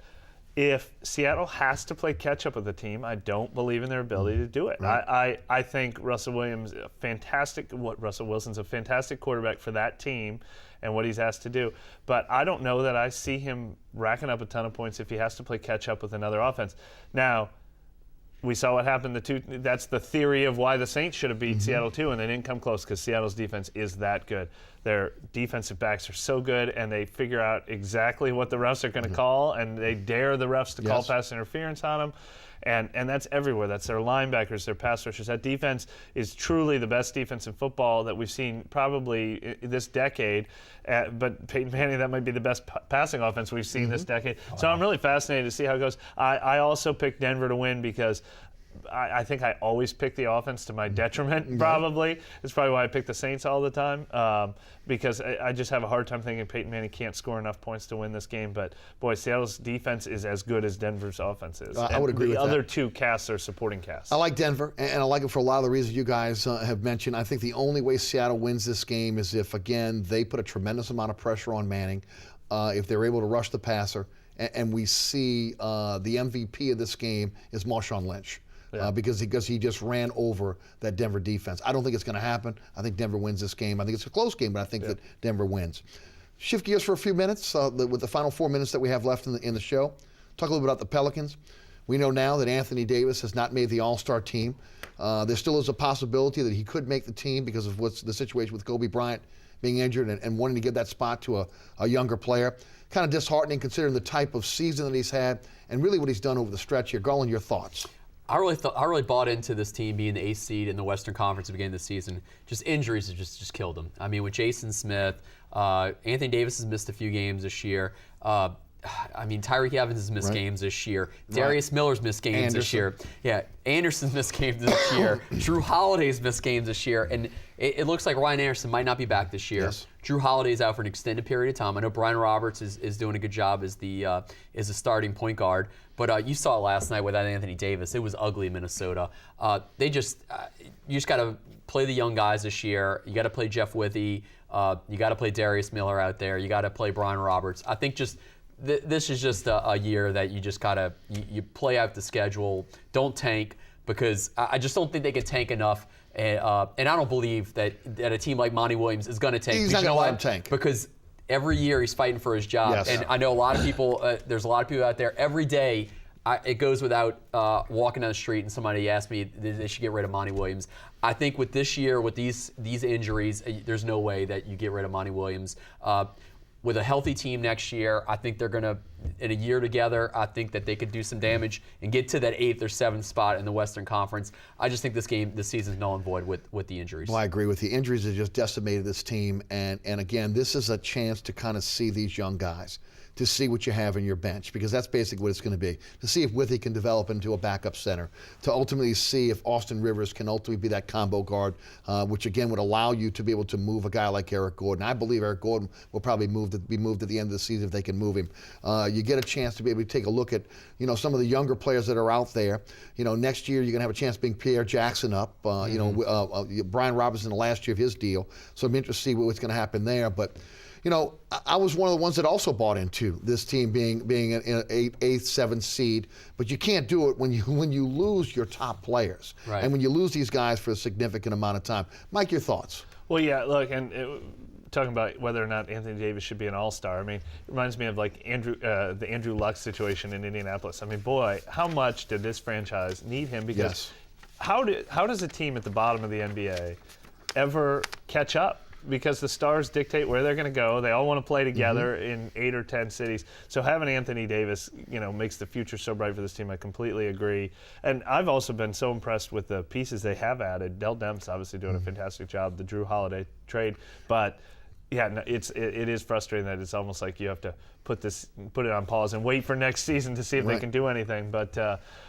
if Seattle has to play catch-up with the team, I don't believe in their ability to do it. Right. I think Russell Wilson's a fantastic quarterback for that team and what he's asked to do. But I don't know that I see him racking up a ton of points if he has to play catch-up with another offense. Now, we saw what happened. That's the theory of why the Saints should have beat Seattle too, and they didn't come close because Seattle's defense is that good. Their defensive backs are so good, and they figure out exactly what the refs are going to call, and they dare the refs to call pass interference on them. And that's everywhere. That's their linebackers, their pass rushers. That defense is truly the best defense in football that we've seen probably this decade. But Peyton Manning, that might be the best passing offense we've seen this decade. Wow. So I'm really fascinated to see how it goes. I also picked Denver to win because I think I always pick the offense to my detriment, probably. It's probably why I pick the Saints all the time, because I just have a hard time thinking Peyton Manning can't score enough points to win this game. But, boy, Seattle's defense is as good as Denver's offense is. I would agree with that. The other two casts are supporting casts. I like Denver, and I like it for a lot of the reasons you guys have mentioned. I think the only way Seattle wins this game is if, again, they put a tremendous amount of pressure on Manning, if they're able to rush the passer, and we see the MVP of this game is Marshawn Lynch. Because he just ran over that Denver defense. I don't think it's going to happen. I think Denver wins this game. I think it's a close game, but I think that Denver wins. Shift gears for a few minutes with the final 4 minutes that we have left in the show. Talk a little bit about the Pelicans. We know now that Anthony Davis has not made the All-Star team. There still is a possibility that he could make the team because of what's the situation with Kobe Bryant being injured and wanting to give that spot to a younger player. Kind of disheartening considering the type of season that he's had and really what he's done over the stretch here. Garland, your thoughts? I really bought into this team being the 8th seed in the Western Conference at the beginning of the season. Just injuries have just killed them. I mean, with Jason Smith, Anthony Davis has missed a few games this year. Tyreek Evans has missed games this year. Darius Miller's missed games this year. Yeah, Anderson's missed games this year. Drew Holiday's missed games this year. And it looks like Ryan Anderson might not be back this year. Yes. Drew Holiday's out for an extended period of time. I know Brian Roberts is doing a good job as the starting point guard. But you saw it last night without Anthony Davis. It was ugly in Minnesota. You just got to play the young guys this year. You got to play Jeff Withey. You got to play Darius Miller out there. You got to play Brian Roberts. I think this is just a year that you just got to you play out the schedule. Don't tank because I just don't think they can tank enough. And I don't believe that a team like Monty Williams is going to tank. He's not going to let him tank. Because every year he's fighting for his job. Yes. And I know a lot of people, there's a lot of people out there, every day it goes without walking down the street and somebody asks me they should get rid of Monty Williams. I think with this year, with these injuries, there's no way that you get rid of Monty Williams. With a healthy team next year, I think they're going to, in a year together, I think that they could do some damage and get to that 8th or 7th spot in the Western Conference. I just think this season's null and void with the injuries. Well, I agree with you. Injuries have just decimated this team. And again, this is a chance to kind of see these young guys, to see what you have in your bench, because that's basically what it's going to be. To see if Withey can develop into a backup center. To ultimately see if Austin Rivers can ultimately be that combo guard, which again would allow you to be able to move a guy like Eric Gordon. I believe Eric Gordon will probably be moved at the end of the season if they can move him. You get a chance to be able to take a look at, some of the younger players that are out there. Next year you're going to have a chance to bring Pierre Jackson up. Brian Robinson the last year of his deal. So I'm interested to see what's going to happen there. But I was one of the ones that also bought into this team being an 8th, 7th seed, but you can't do it when you lose your top players, right, and when you lose these guys for a significant amount of time. Mike, your thoughts? Well, yeah, look, and talking about whether or not Anthony Davis should be an all-star, it reminds me of like the Andrew Luck situation in Indianapolis. Boy, how much did this franchise need him? Because how does a team at the bottom of the NBA ever catch up? Because the stars dictate where they're going to go. They all want to play together in 8 or 10 cities. So having Anthony Davis, makes the future so bright for this team. I completely agree. And I've also been so impressed with the pieces they have added. Dell Demps obviously doing a fantastic job, the Drew Holiday trade. But yeah, it is frustrating that it's almost like you have to put it on pause and wait for next season to see if they can do anything. But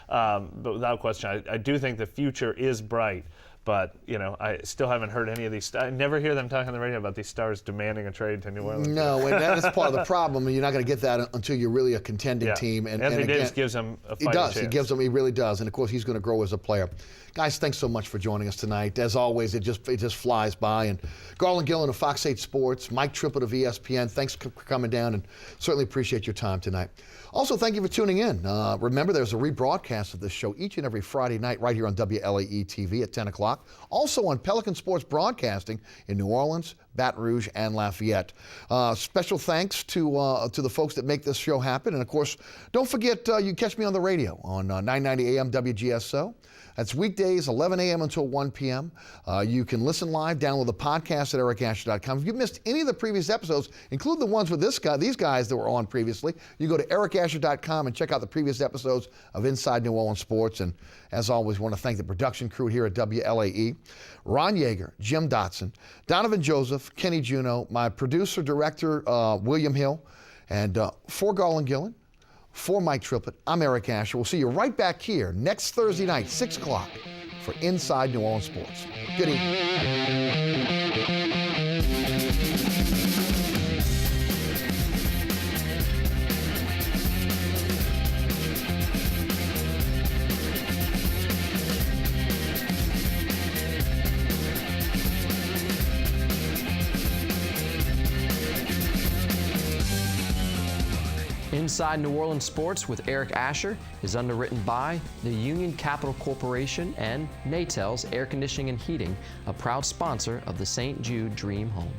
without question, I do think the future is bright. But, I still haven't heard any of these. I never hear them talking on the radio about these stars demanding a trade to New Orleans. No, and that is part of the problem. You're not going to get that until you're really a contending team. And Anthony again, Davis gives them a fighting chance. He does. He really does. And, of course, he's going to grow as a player. Guys, thanks so much for joining us tonight. As always, it just flies by. And Garland, Gillen of Fox 8 Sports, Mike Triplett of ESPN, thanks for coming down, and certainly appreciate your time tonight. Also, thank you for tuning in. Remember, there's a rebroadcast of this show each and every Friday night right here on WLAE TV at 10 o'clock. Also on Pelican Sports Broadcasting in New Orleans, Baton Rouge, and Lafayette. Special thanks to the folks that make this show happen. And, of course, don't forget you can catch me on the radio on 990 AM WGSO. That's weekdays, 11 a.m. until 1 p.m. You can listen live, download the podcast at ericasher.com. If you missed any of the previous episodes, include the ones with these guys that were on previously, you go to ericasher.com and check out the previous episodes of Inside New Orleans Sports. And as always, want to thank the production crew here at WLAE, Ron Yeager, Jim Dotson, Donovan Joseph, Kenny Juno, my producer, director, William Hill, and for Garland Gillen, for Mike Triplett, I'm Eric Asher. We'll see you right back here next Thursday night, 6 o'clock, for Inside New Orleans Sports. Good evening. Inside New Orleans Sports with Eric Asher is underwritten by the Union Capital Corporation and Natels Air Conditioning and Heating, a proud sponsor of the St. Jude Dream Home.